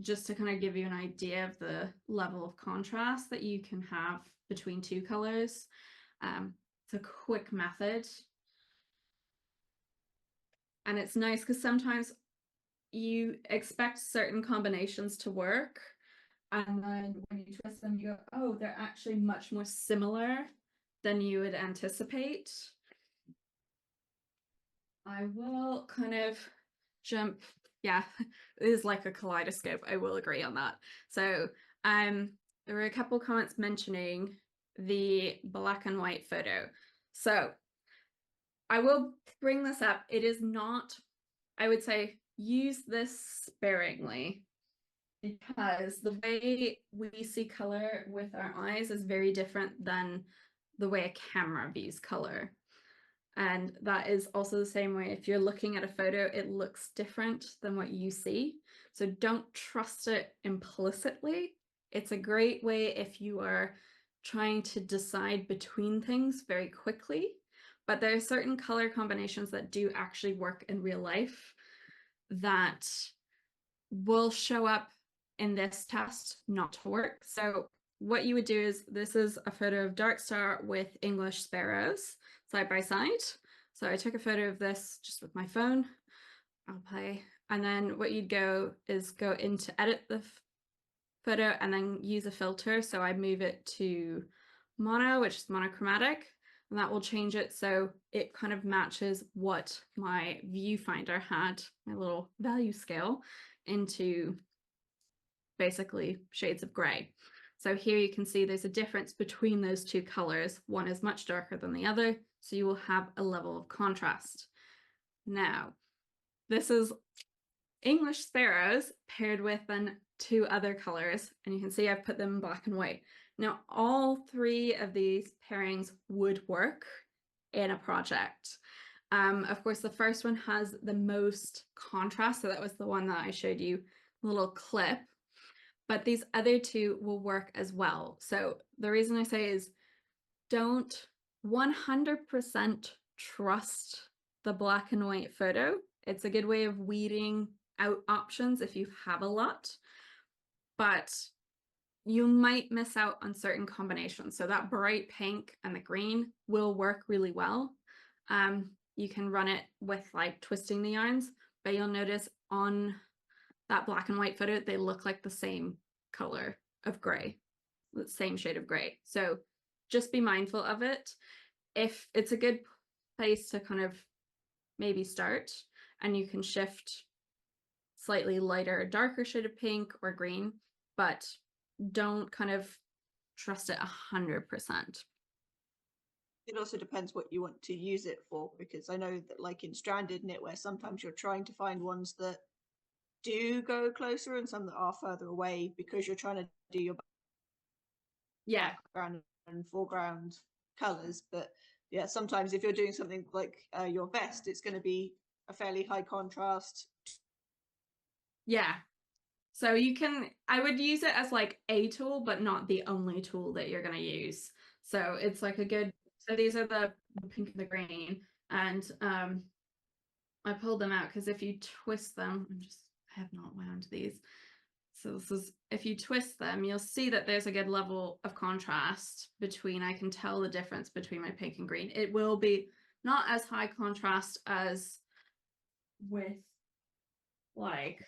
just to kind of give you an idea of the level of contrast that you can have between two colors. It's a quick method. And it's nice because sometimes you expect certain combinations to work. And then when you twist them, you go, oh, they're actually much more similar than you would anticipate. I will kind of jump. Yeah, it is like a kaleidoscope. I will agree on that. So there were a couple comments mentioning the black and white photo. So I will bring this up. It is not, I would say, use this sparingly, because the way we see color with our eyes is very different than the way a camera views color. And that is also the same way if you're looking at a photo, it looks different than what you see. So don't trust it implicitly. It's a great way if you are trying to decide between things very quickly, but there are certain color combinations that do actually work in real life that will show up in this test not to work. So what you would do is, this is a photo of Dark Star with English sparrows side by side. So I took a photo of this just with my phone. I'll play. And then what you'd go is go into edit the photo and then use a filter. So I move it to mono, which is monochromatic, and that will change it so it kind of matches what my viewfinder had, my little value scale, into basically shades of gray. So here you can see there's a difference between those two colors. One is much darker than the other, so you will have a level of contrast. Now, this is English sparrows paired with then two other colors, and you can see I've put them in black and white. Now, all three of these pairings would work in a project. Of course, the first one has the most contrast, so that was the one that I showed you, a little clip. But these other two will work as well. So the reason I say is, don't 100% trust the black and white photo. It's a good way of weeding out options if you have a lot, but you might miss out on certain combinations. So that bright pink and the green will work really well. You can run it with like twisting the yarns, but you'll notice on that black and white photo, they look like the same color of gray, the same shade of gray. So just be mindful of it. If it's a good place to kind of maybe start, and you can shift slightly lighter, darker shade of pink or green, but don't kind of trust it 100%. It also depends what you want to use it for, because I know that like in stranded knitwear, sometimes you're trying to find ones that do go closer and some that are further away, because you're trying to do your background and foreground colors. But yeah, sometimes if you're doing something like your vest, it's going to be a fairly high contrast. Yeah. So you can, I would use it as like a tool, but not the only tool that you're going to use. So it's like a good, so these are the pink and the green. And I pulled them out because if you twist them, I have not wound these. So this is, if you twist them, you'll see that there's a good level of contrast between, I can tell the difference between my pink and green. It will be not as high contrast as with like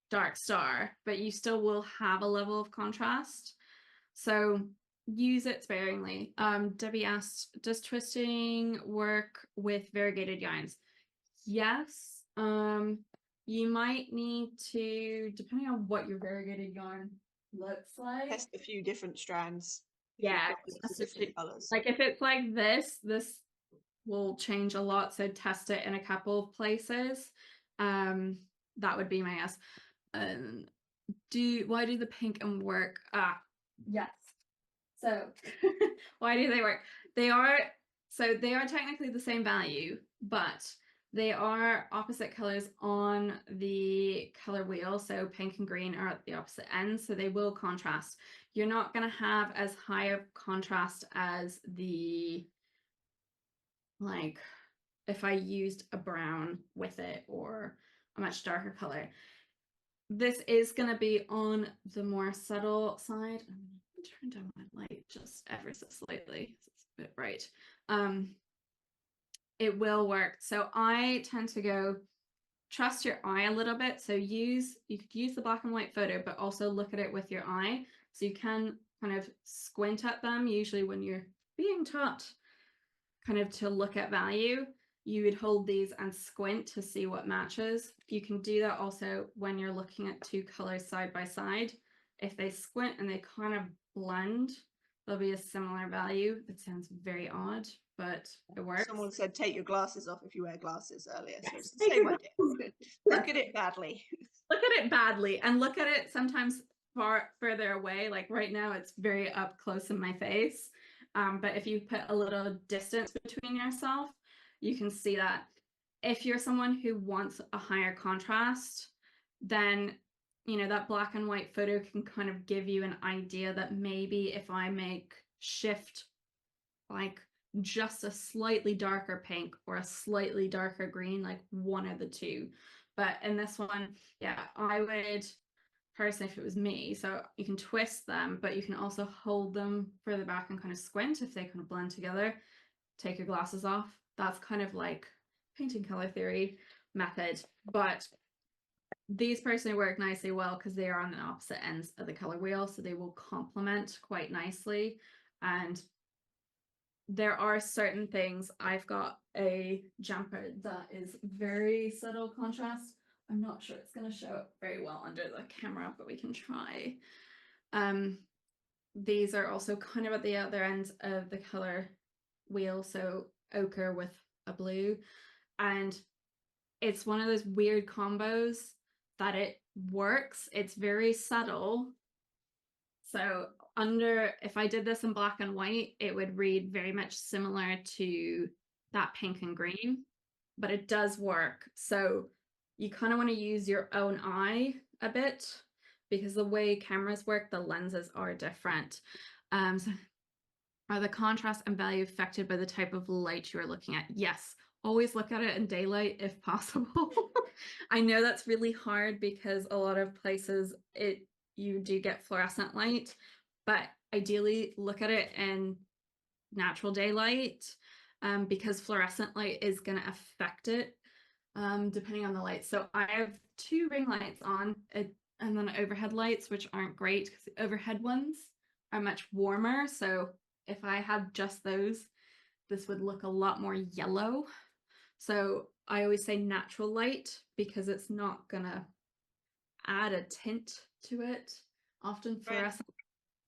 Dark Star, but you still will have a level of contrast. So use it sparingly. Debbie asked, does twisting work with variegated yarns? Yes. You might need to, depending on what your variegated yarn looks like. Test a few different strands. Yeah, Different colors. like if it's like this will change a lot. So test it in a couple of places. That would be my guess. Why do the pink and work? Yes. So why do they work? They are technically the same value, but they are opposite colors on the color wheel. So pink and green are at the opposite ends, so they will contrast. You're not going to have as high of contrast as the, like, if I used a brown with it or a much darker color. This is going to be on the more subtle side. I'm going to turn down my light just ever so slightly. It's a bit bright. It will work. So I tend to go trust your eye a little bit. So you could use the black and white photo, but also look at it with your eye. So you can kind of squint at them. Usually when you're being taught kind of to look at value, you would hold these and squint to see what matches. You can do that also when you're looking at two colors side by side. If they squint and they kind of blend, there'll be a similar value. It sounds very odd, but it works. Someone said take your glasses off if you wear glasses earlier. So it's the same idea. Look at it badly. Look at it badly and look at it sometimes further away. Like right now it's very up close in my face. But if you put a little distance between yourself, you can see that. If you're someone who wants a higher contrast, then that black and white photo can kind of give you an idea that maybe if I shift like just a slightly darker pink or a slightly darker green, like one of the two. But in this one, yeah, I would personally, if it was me, so you can twist them, but you can also hold them further back and kind of squint if they kind of blend together. Take your glasses off. That's kind of like painting color theory method, but these personally work nicely well because they are on the opposite ends of the color wheel, so they will complement quite nicely. And there are certain things. I've got a jumper that is very subtle contrast. I'm not sure it's going to show up very well under the camera, but we can try. These are also kind of at the other end of the color wheel, so ochre with a blue, and it's one of those weird combos that it works. It's very subtle. So if I did this in black and white, it would read very much similar to that pink and green, but it does work. So you kind of want to use your own eye a bit because the way cameras work, the lenses are different. So are the contrast and value affected by the type of light you are looking at? Yes. Always look at it in daylight if possible. I know that's really hard because a lot of places you do get fluorescent light, but ideally look at it in natural daylight because fluorescent light is going to affect it depending on the light. So I have two ring lights on and then overhead lights, which aren't great because the overhead ones are much warmer. So if I had just those, this would look a lot more yellow. So I always say natural light because it's not gonna add a tint to it. Often fluorescent.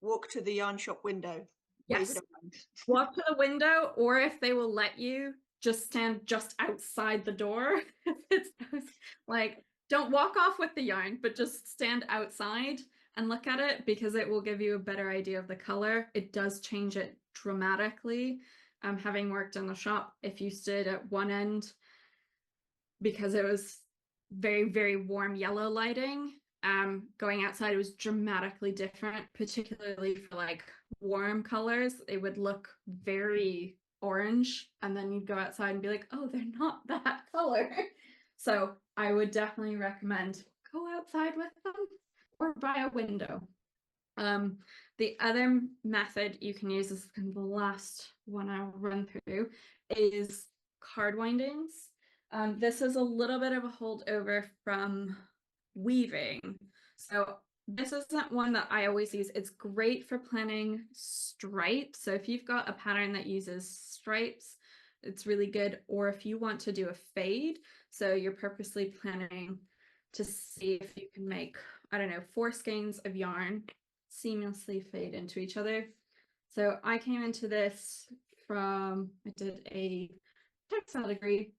Walk to the yarn shop window. Yes. Walk to the window, or if they will let you, just stand just outside the door. It's like, don't walk off with the yarn, but just stand outside and look at it because it will give you a better idea of the color. It does change it dramatically. Having worked in the shop, if you stood at one end because it was very, very warm yellow lighting, going outside, it was dramatically different, particularly for like warm colors. It would look very orange, and then you'd go outside and be like, oh, they're not that color. So I would definitely recommend go outside with them or by a window. The other method you can use, is kind of the last one I'll run through, is card windings. This is a little bit of a holdover from weaving. So this isn't one that I always use. It's great for planning stripes. So if you've got a pattern that uses stripes, it's really good. Or if you want to do a fade, so you're purposely planning to see if you can make, I don't know, 4 skeins of yarn seamlessly fade into each other. So I came into this I did a textile degree,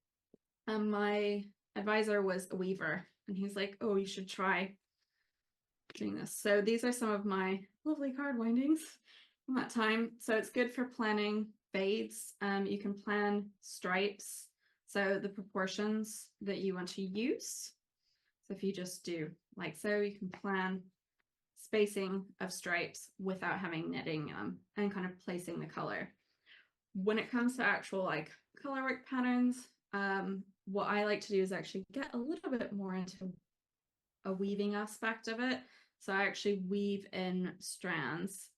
and my advisor was a weaver, and he's like, oh, you should try doing this. So these are some of my lovely card windings from that time. So it's good for planning fades. You can plan stripes, so the proportions that you want to use. So if you just do like so, you can plan spacing of stripes without having knitting and kind of placing the color. When it comes to actual like color work patterns, what I like to do is actually get a little bit more into a weaving aspect of it. So I actually weave in strands.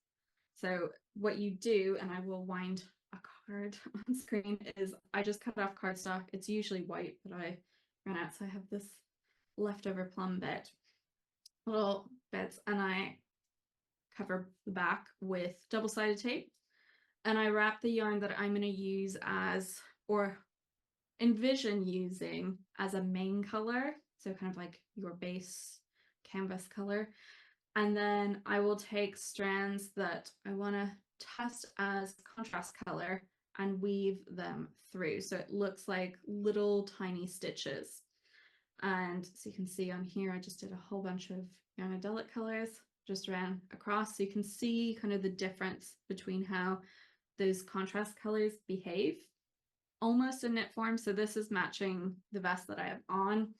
So what you do, and I will wind a card on screen, is I just cut off cardstock. It's usually white, but I ran out, so I have this leftover plum bit, little bits, and I cover the back with double-sided tape, and I wrap the yarn that I'm going to use as, or envision using as, a main color, so kind of like your base canvas color. And then I will take strands that I want to test as contrast color and weave them through, so it looks like little tiny stitches. And so you can see on here, I just did a whole bunch of Young Adult colors, just ran across, so you can see kind of the difference between how those contrast colors behave, almost in knit form. So this is matching the vest that I have on,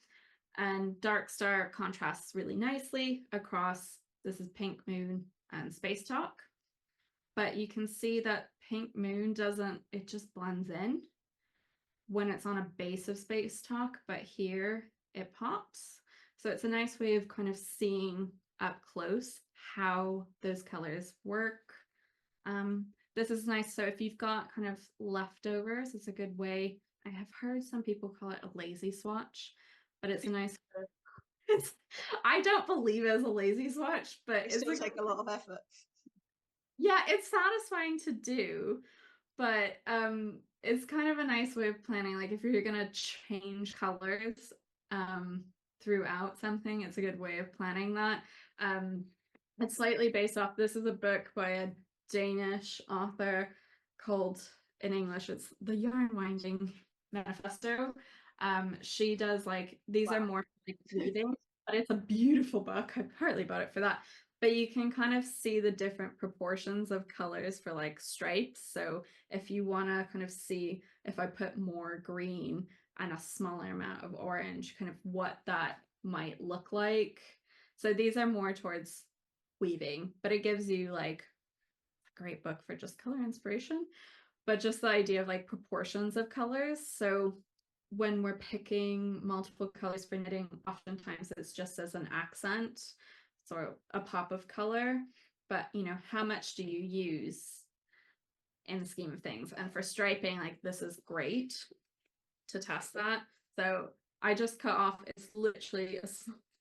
and Dark Star contrasts really nicely across. This is Pink Moon and Space Talk, but you can see that Pink Moon doesn't, it just blends in when it's on a base of Space Talk, but here it pops. So it's a nice way of kind of seeing up close how those colors work. This is nice. So if you've got kind of leftovers, it's a good way. I have heard some people call it a lazy swatch, but it's a nice, I don't believe it's a lazy swatch, but It still take a lot of effort. Yeah, it's satisfying to do, but it's kind of a nice way of planning. Like if you're gonna change colors throughout something, it's a good way of planning that. It's slightly based off, this is a book by a Danish author called, in English it's The Yarn Winding Manifesto. She does like, these are more like weaving, but it's a beautiful book. I partly bought it for that. But you can kind of see the different proportions of colors for like stripes. So if you want to kind of see, if I put more green and a smaller amount of orange, kind of what that might look like. So these are more towards weaving, but it gives you like a great book for just color inspiration, but just the idea of like proportions of colors. So when we're picking multiple colors for knitting, oftentimes it's just as an accent, so a pop of color, but you know, how much do you use in the scheme of things? And for striping, like this is great to test that. So I just cut off, it's literally a,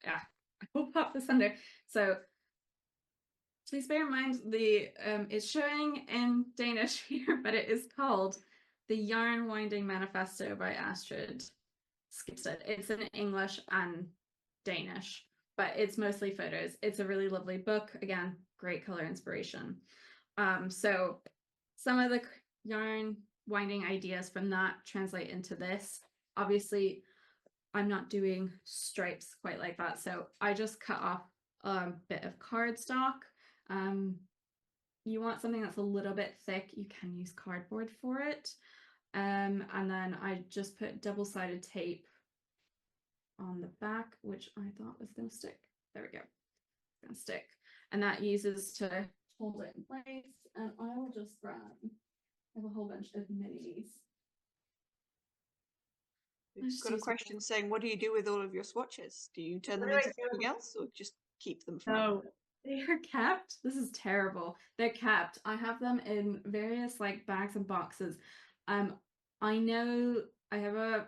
yeah, I will pop this under. So please bear in mind the it's showing in Danish here, but it is called The Yarn Winding Manifesto by Astrid Skipstead. It's in English and Danish, but it's mostly photos. It's a really lovely book. Again, great color inspiration. So some of the yarn winding ideas from that translate into this. Obviously, I'm not doing stripes quite like that, so I just cut off a bit of cardstock. You want something that's a little bit thick, you can use cardboard for it. And then I just put double-sided tape on the back, which I thought was going to stick. There we go. It's going to stick. And that uses to hold it in place. And I will just grab I have a whole bunch of minis. We've got a question saying, what do you do with all of your swatches? Do you turn them into something else or just keep them for now? No, they are kept. This is terrible. They're kept. I have them in various like bags and boxes. I know I have a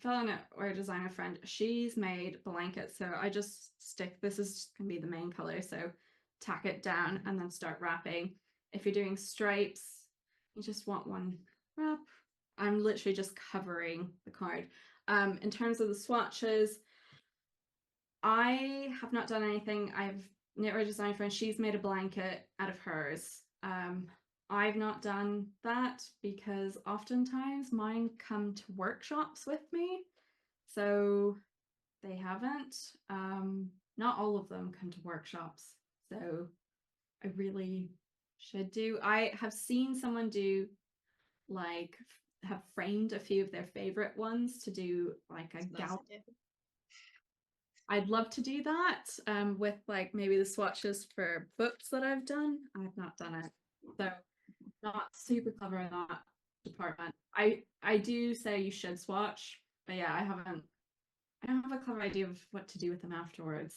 fellow or designer friend. She's made blankets, so I just stick. This is gonna be the main color, so tack it down and then start wrapping. If you're doing stripes, you just want one wrap. I'm literally just covering the card. In terms of the swatches, I have not done anything. I've knit or design friend. She's made a blanket out of hers. I've not done that because oftentimes mine come to workshops with me, so they haven't. Not all of them come to workshops, so I really should do. I have seen someone do like have framed a few of their favorite ones to do like a gal. I'd love to do that with like maybe the swatches for books that I've done. I've not done it, so not super clever in that department. I do say you should swatch, but yeah, I don't have a clever idea of what to do with them afterwards.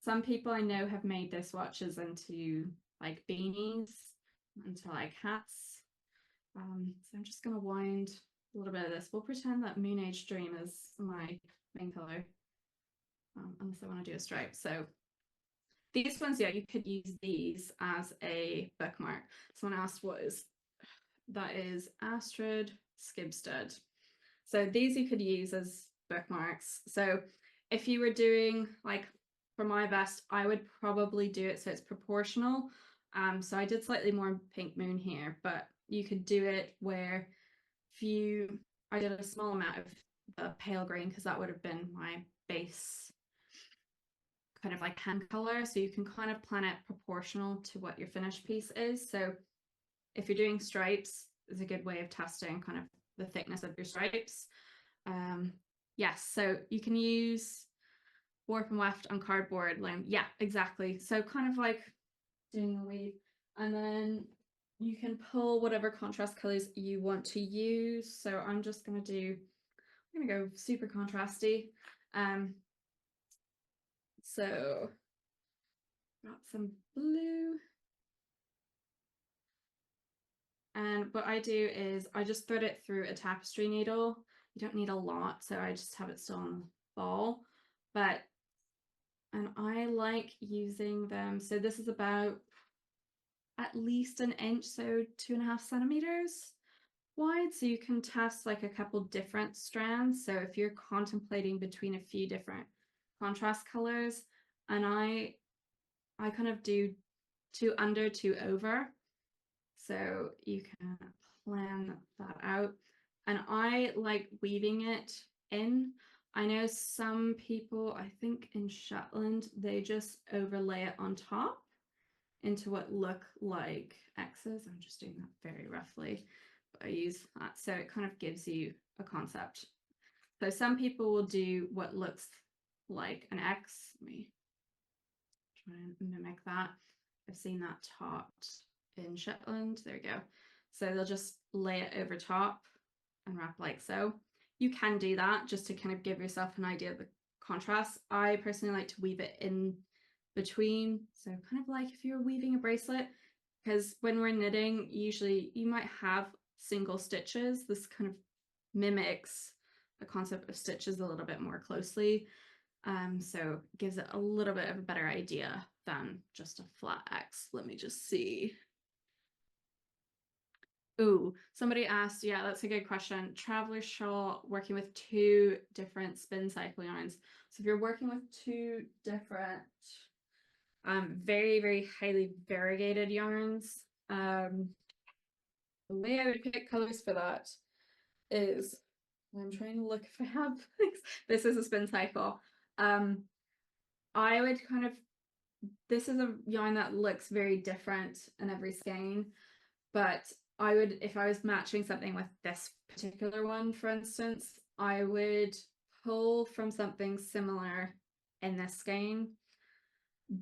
Some people I know have made their swatches into like beanies, into like hats. So I'm just gonna wind a little bit of this. We'll pretend that Moon Age Dream is my main color, unless I want to do a stripe. So these ones, yeah, you could use these as a bookmark. Someone asked what is that? Is Astrid Skibsted. So these you could use as bookmarks. So if you were doing like for my vest, I would probably do it so it's proportional. So I did slightly more pink moon here, but you could do it where I did a small amount of the pale green because that would have been my base kind of like hand color. So you can kind of plan it proportional to what your finished piece is. So if you're doing stripes, is a good way of testing kind of the thickness of your stripes. Yes, so you can use warp and weft on cardboard. Yeah, exactly. So kind of like doing a weave, and then you can pull whatever contrast colors you want to use. So I'm gonna go super contrasty. So got some blue. And what I do is I just thread it through a tapestry needle. You don't need a lot, so I just have it still on the ball. And I like using them. So this is about at least an inch, so 2.5 centimeters wide. So you can test like a couple different strands. So if you're contemplating between a few different contrast colors, and I kind of do 2 under, 2 over. So you can plan that out. And I like weaving it in. I know some people, I think in Shetland, they just overlay it on top into what look like X's. I'm just doing that very roughly, but I use that. So it kind of gives you a concept. So some people will do what looks like an X. Let me try and mimic that. I've seen that taught in Shetland. There we go. So they'll just lay it over top and wrap like so. You can do that just to kind of give yourself an idea of the contrast. I personally like to weave it in between. So kind of like if you're weaving a bracelet, because when we're knitting, usually you might have single stitches. This kind of mimics the concept of stitches a little bit more closely. So it gives it a little bit of a better idea than just a flat X. Let me just see. Ooh, somebody asked, yeah, that's a good question. Traveler shawl working with 2 different spin cycle yarns. So if you're working with 2 different very, very highly variegated yarns, the way I would pick colors for that is, I'm trying to look if I have, this is a spin cycle. I would kind of, this is a yarn that looks very different in every skein, but I would, if I was matching something with this particular one, for instance, I would pull from something similar in this skein,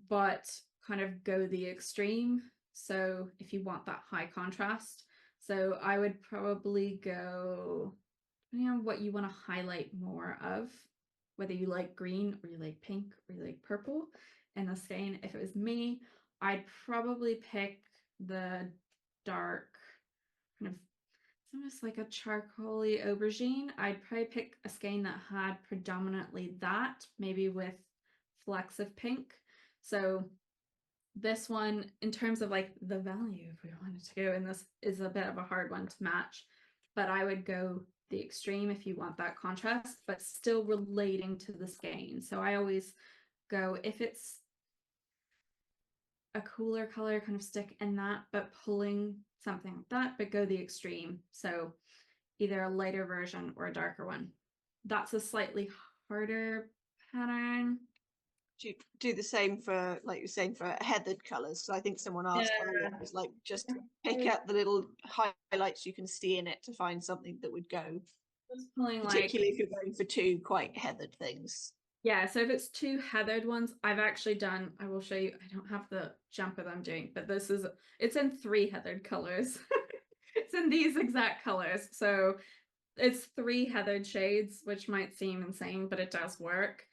but kind of go the extreme. So if you want that high contrast, so I would probably go, depending on what you want to highlight more of, whether you like green or you like pink or you like purple in the skein. If it was me, I'd probably pick the dark kind of, it's almost like a charcoaly aubergine. I'd probably pick a skein that had predominantly that, maybe with flecks of pink. So this one, in terms of like the value, if we wanted to go in, this is a bit of a hard one to match, but I would go the extreme if you want that contrast, but still relating to the skein. So I always go, if it's a cooler color, kind of stick in that, but pulling something like that, but go the extreme. So either a lighter version or a darker one. That's a slightly harder pattern. Do you do the same for, like you're saying, for heathered colours? So I think someone asked earlier, it was like just pick out the little highlights you can see in it to find something that would go, Just pulling particularly if you're going for two quite heathered things. yeah, so if it's two heathered ones, I've actually done, I will show you, I don't have the jumper that I'm doing, but it's in 3 heathered colors. It's in these exact colors. So it's 3 heathered shades, which might seem insane, but it does work.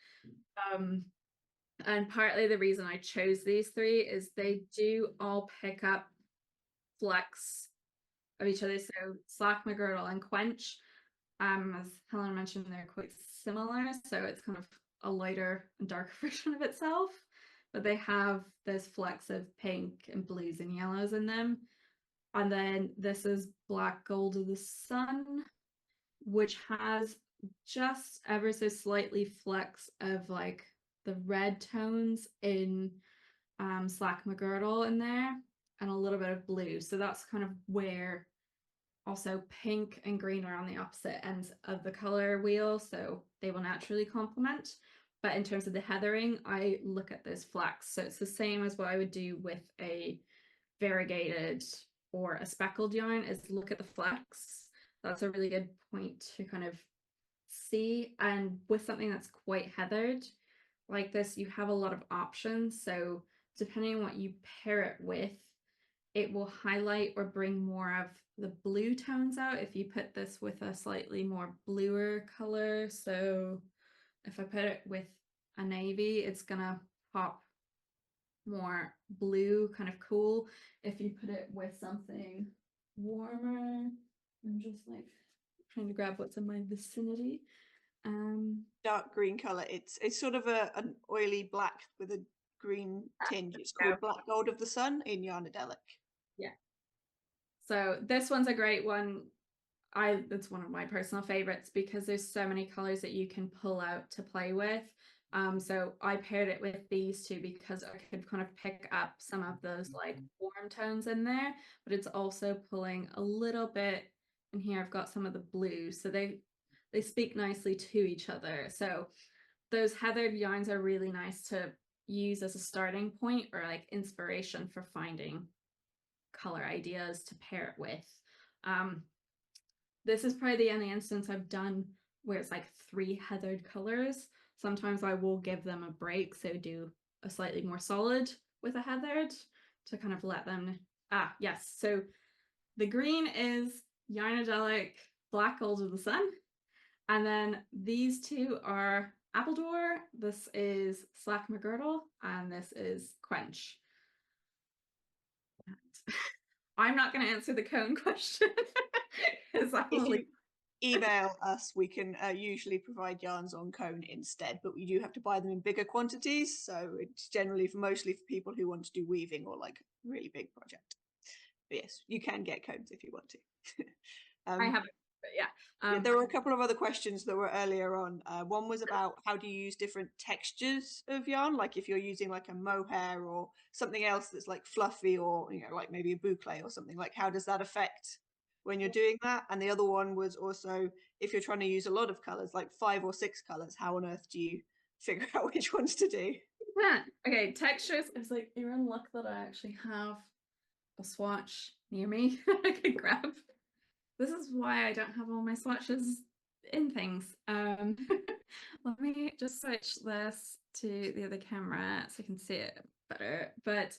And partly the reason I chose these 3 is they do all pick up flecks of each other. So Slack, McGirdle, and Quench, as Helena mentioned, they're quite similar. So it's kind of a lighter and darker version of itself, but they have this flecks of pink and blues and yellows in them. And then this is Black Gold of the Sun, which has just ever so slightly flecks of like the red tones in Slack McGirdle in there, and a little bit of blue. So that's kind of where also pink and green are on the opposite ends of the color wheel, so they will naturally complement. But in terms of the heathering, I look at those flecks. So it's the same as what I would do with a variegated or a speckled yarn, is look at the flecks. That's a really good point to kind of see. And with something that's quite heathered like this, you have a lot of options. So depending on what you pair it with, it will highlight or bring more of the blue tones out if you put this with a slightly more bluer color. So if I put it with a navy, it's gonna pop more blue, kind of cool. If you put it with something warmer, I'm just like trying to grab what's in my vicinity. Dark green colour. It's sort of an oily black with a green tinge. It's called Black Gold of the Sun in Yarnadelic. Yeah. So this one's a great one. It's one of my personal favorites because there's so many colors that you can pull out to play with. So I paired it with these 2 because I could kind of pick up some of those like warm tones in there, but it's also pulling a little bit in here. I've got some of the blue, so they speak nicely to each other. So those heathered yarns are really nice to use as a starting point or like inspiration for finding color ideas to pair it with. This is probably the only instance I've done where it's like 3 heathered colors. Sometimes I will give them a break, so do a slightly more solid with a heathered to kind of let them, yes. So the green is Yarnadelic Black Gold of the Sun. And then these 2 are Appledore. This is Slack McGirdle, and this is Quench. I'm not going to answer the cone question. If you email us, we can usually provide yarns on cone instead, but we do have to buy them in bigger quantities. So it's generally mostly for people who want to do weaving or like really big project. But yes, you can get cones if you want to. I haven't, but yeah. There were a couple of other questions that were earlier on. One was about how do you use different textures of yarn, like if you're using like a mohair or something else that's like fluffy, or like maybe a boucle or something, like how does that affect when you're doing that? And the other one was also if you're trying to use a lot of colors, like 5 or 6 colors, how on earth do you figure out which ones to do? Yeah. Okay, textures. It's like you're in luck that I actually have a swatch near me I can grab. This is why I don't have all my swatches in things. Let me just switch this to the other camera so you can see it better. But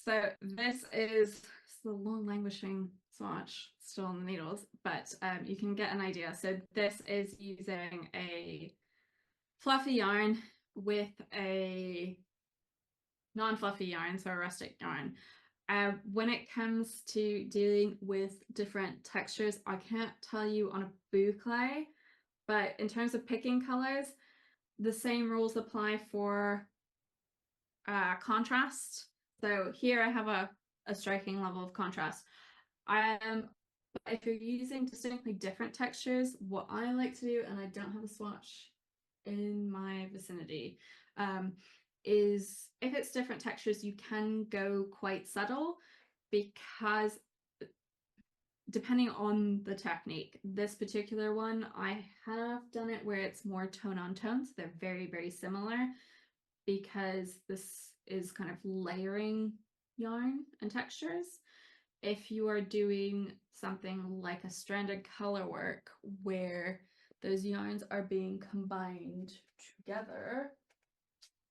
So this is the long languishing swatch still on the needles, but you can get an idea. So this is using a fluffy yarn with a non-fluffy yarn, so a rustic yarn. When it comes to dealing with different textures, I can't tell you on a boucle, but in terms of picking colors, the same rules apply for contrast. So here I have a striking level of contrast. If you're using distinctly different textures, what I like to do, and I don't have a swatch in my vicinity, is if it's different textures, you can go quite subtle, because depending on the technique, this particular one, I have done it where it's more tone on tone, so they're very, very similar, because this is kind of layering yarn and textures. If you are doing something like a stranded color work where those yarns are being combined together,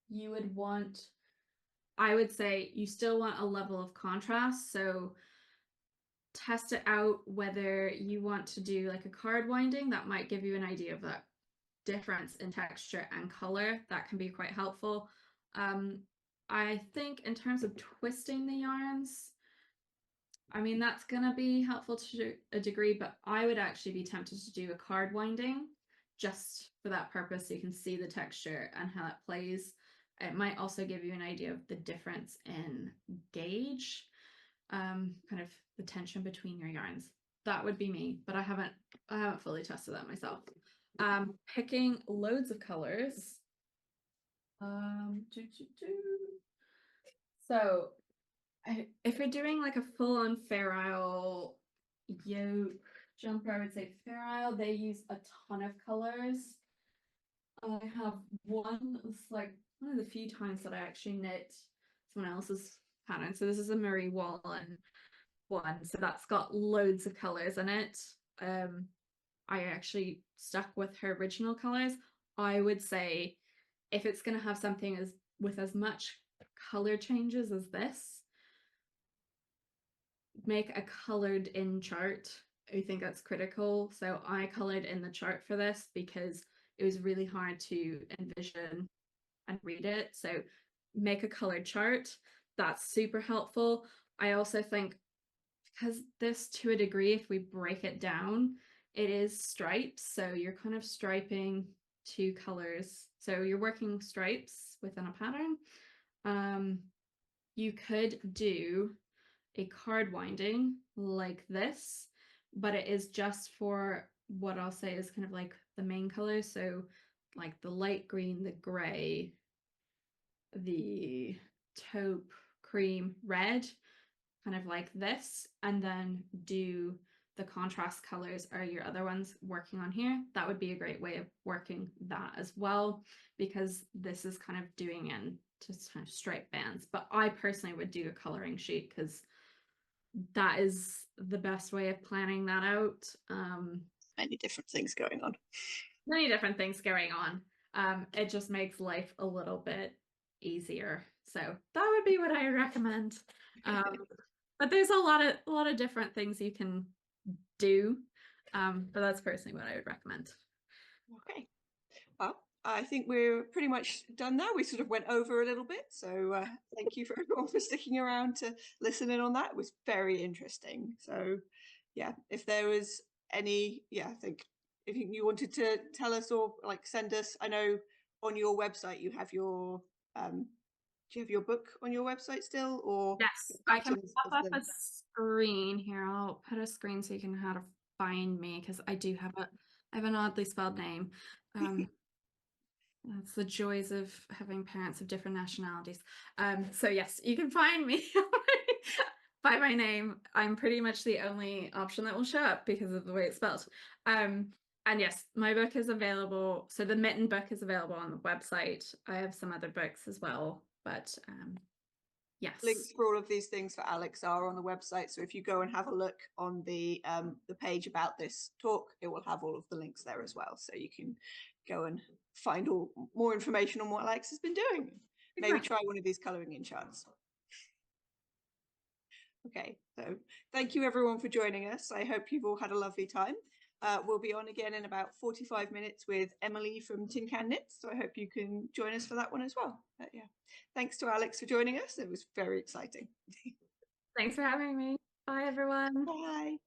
you would want, I would say you still want a level of contrast. So test it out whether you want to do like a card winding. That might give you an idea of that difference in texture and color. That can be quite helpful. I think in terms of twisting the yarns, I mean, that's going to be helpful to a degree, but I would actually be tempted to do a card winding just for that purpose, so you can see the texture and how it plays. It might also give you an idea of the difference in gauge, kind of the tension between your yarns. That would be me, but I haven't fully tested that myself. Picking loads of colors. So if you're doing like a full-on Fair Isle yoke jumper, I would say Fair Isle, they use a ton of colors. I have one, it's like one of the few times that I actually knit someone else's pattern. So this is a Marie Wallen one, so that's got loads of colors in it. I actually stuck with her original colors. I would say if it's going to have something with as much color changes as this, make a colored in chart. I think that's critical. So I colored in the chart for this because it was really hard to envision and read it. So make a colored chart. That's super helpful. I also think because this, to a degree, if we break it down, it is striped. So you're kind of striping two colors. So you're working stripes within a pattern. You could do a card winding like this, but it is just for what I'll say is kind of like the main colors. So like the light green, the gray, the taupe, cream, red, kind of like this, and then do the contrast colors are your other ones working on here. That would be a great way of working that as well, because this is kind of doing in just kind of stripe bands. But I personally would do a coloring sheet because that is the best way of planning that out. Many different things going on. Many different things going on. It just makes life a little bit easier. So that would be what I recommend. But there's a lot of different things you can do. But that's personally what I would recommend. Okay. Well, I think we're pretty much done now. We sort of went over a little bit. So thank you for everyone for sticking around to listen in on that. It was very interesting. So yeah, if there was any, I think if you wanted to tell us or like send us, I know on your website you have your, do you have your book on your website still, or Yes, I can pop up a screen here. I'll put a screen so you can know how to find me, because I have an oddly spelled name. That's the joys of having parents of different nationalities. So yes, you can find me by my name. I'm pretty much the only option that will show up because of the way it's spelled. And yes, my book is available. So the Mitten book is available on the website. I have some other books as well, but yes. Links for all of these things for Aleks are on the website. So if you go and have a look on the page about this talk, it will have all of the links there as well. So you can go and find more information on what Aleks has been doing. Maybe try one of these colouring in charts. Okay, so thank you everyone for joining us. I hope you've all had a lovely time. We'll be on again in about 45 minutes with Emily from Tin Can Knits, so I hope you can join us for that one as well. But yeah, thanks to Aleks for joining us. It was very exciting. Thanks for having me. Bye, everyone. Bye.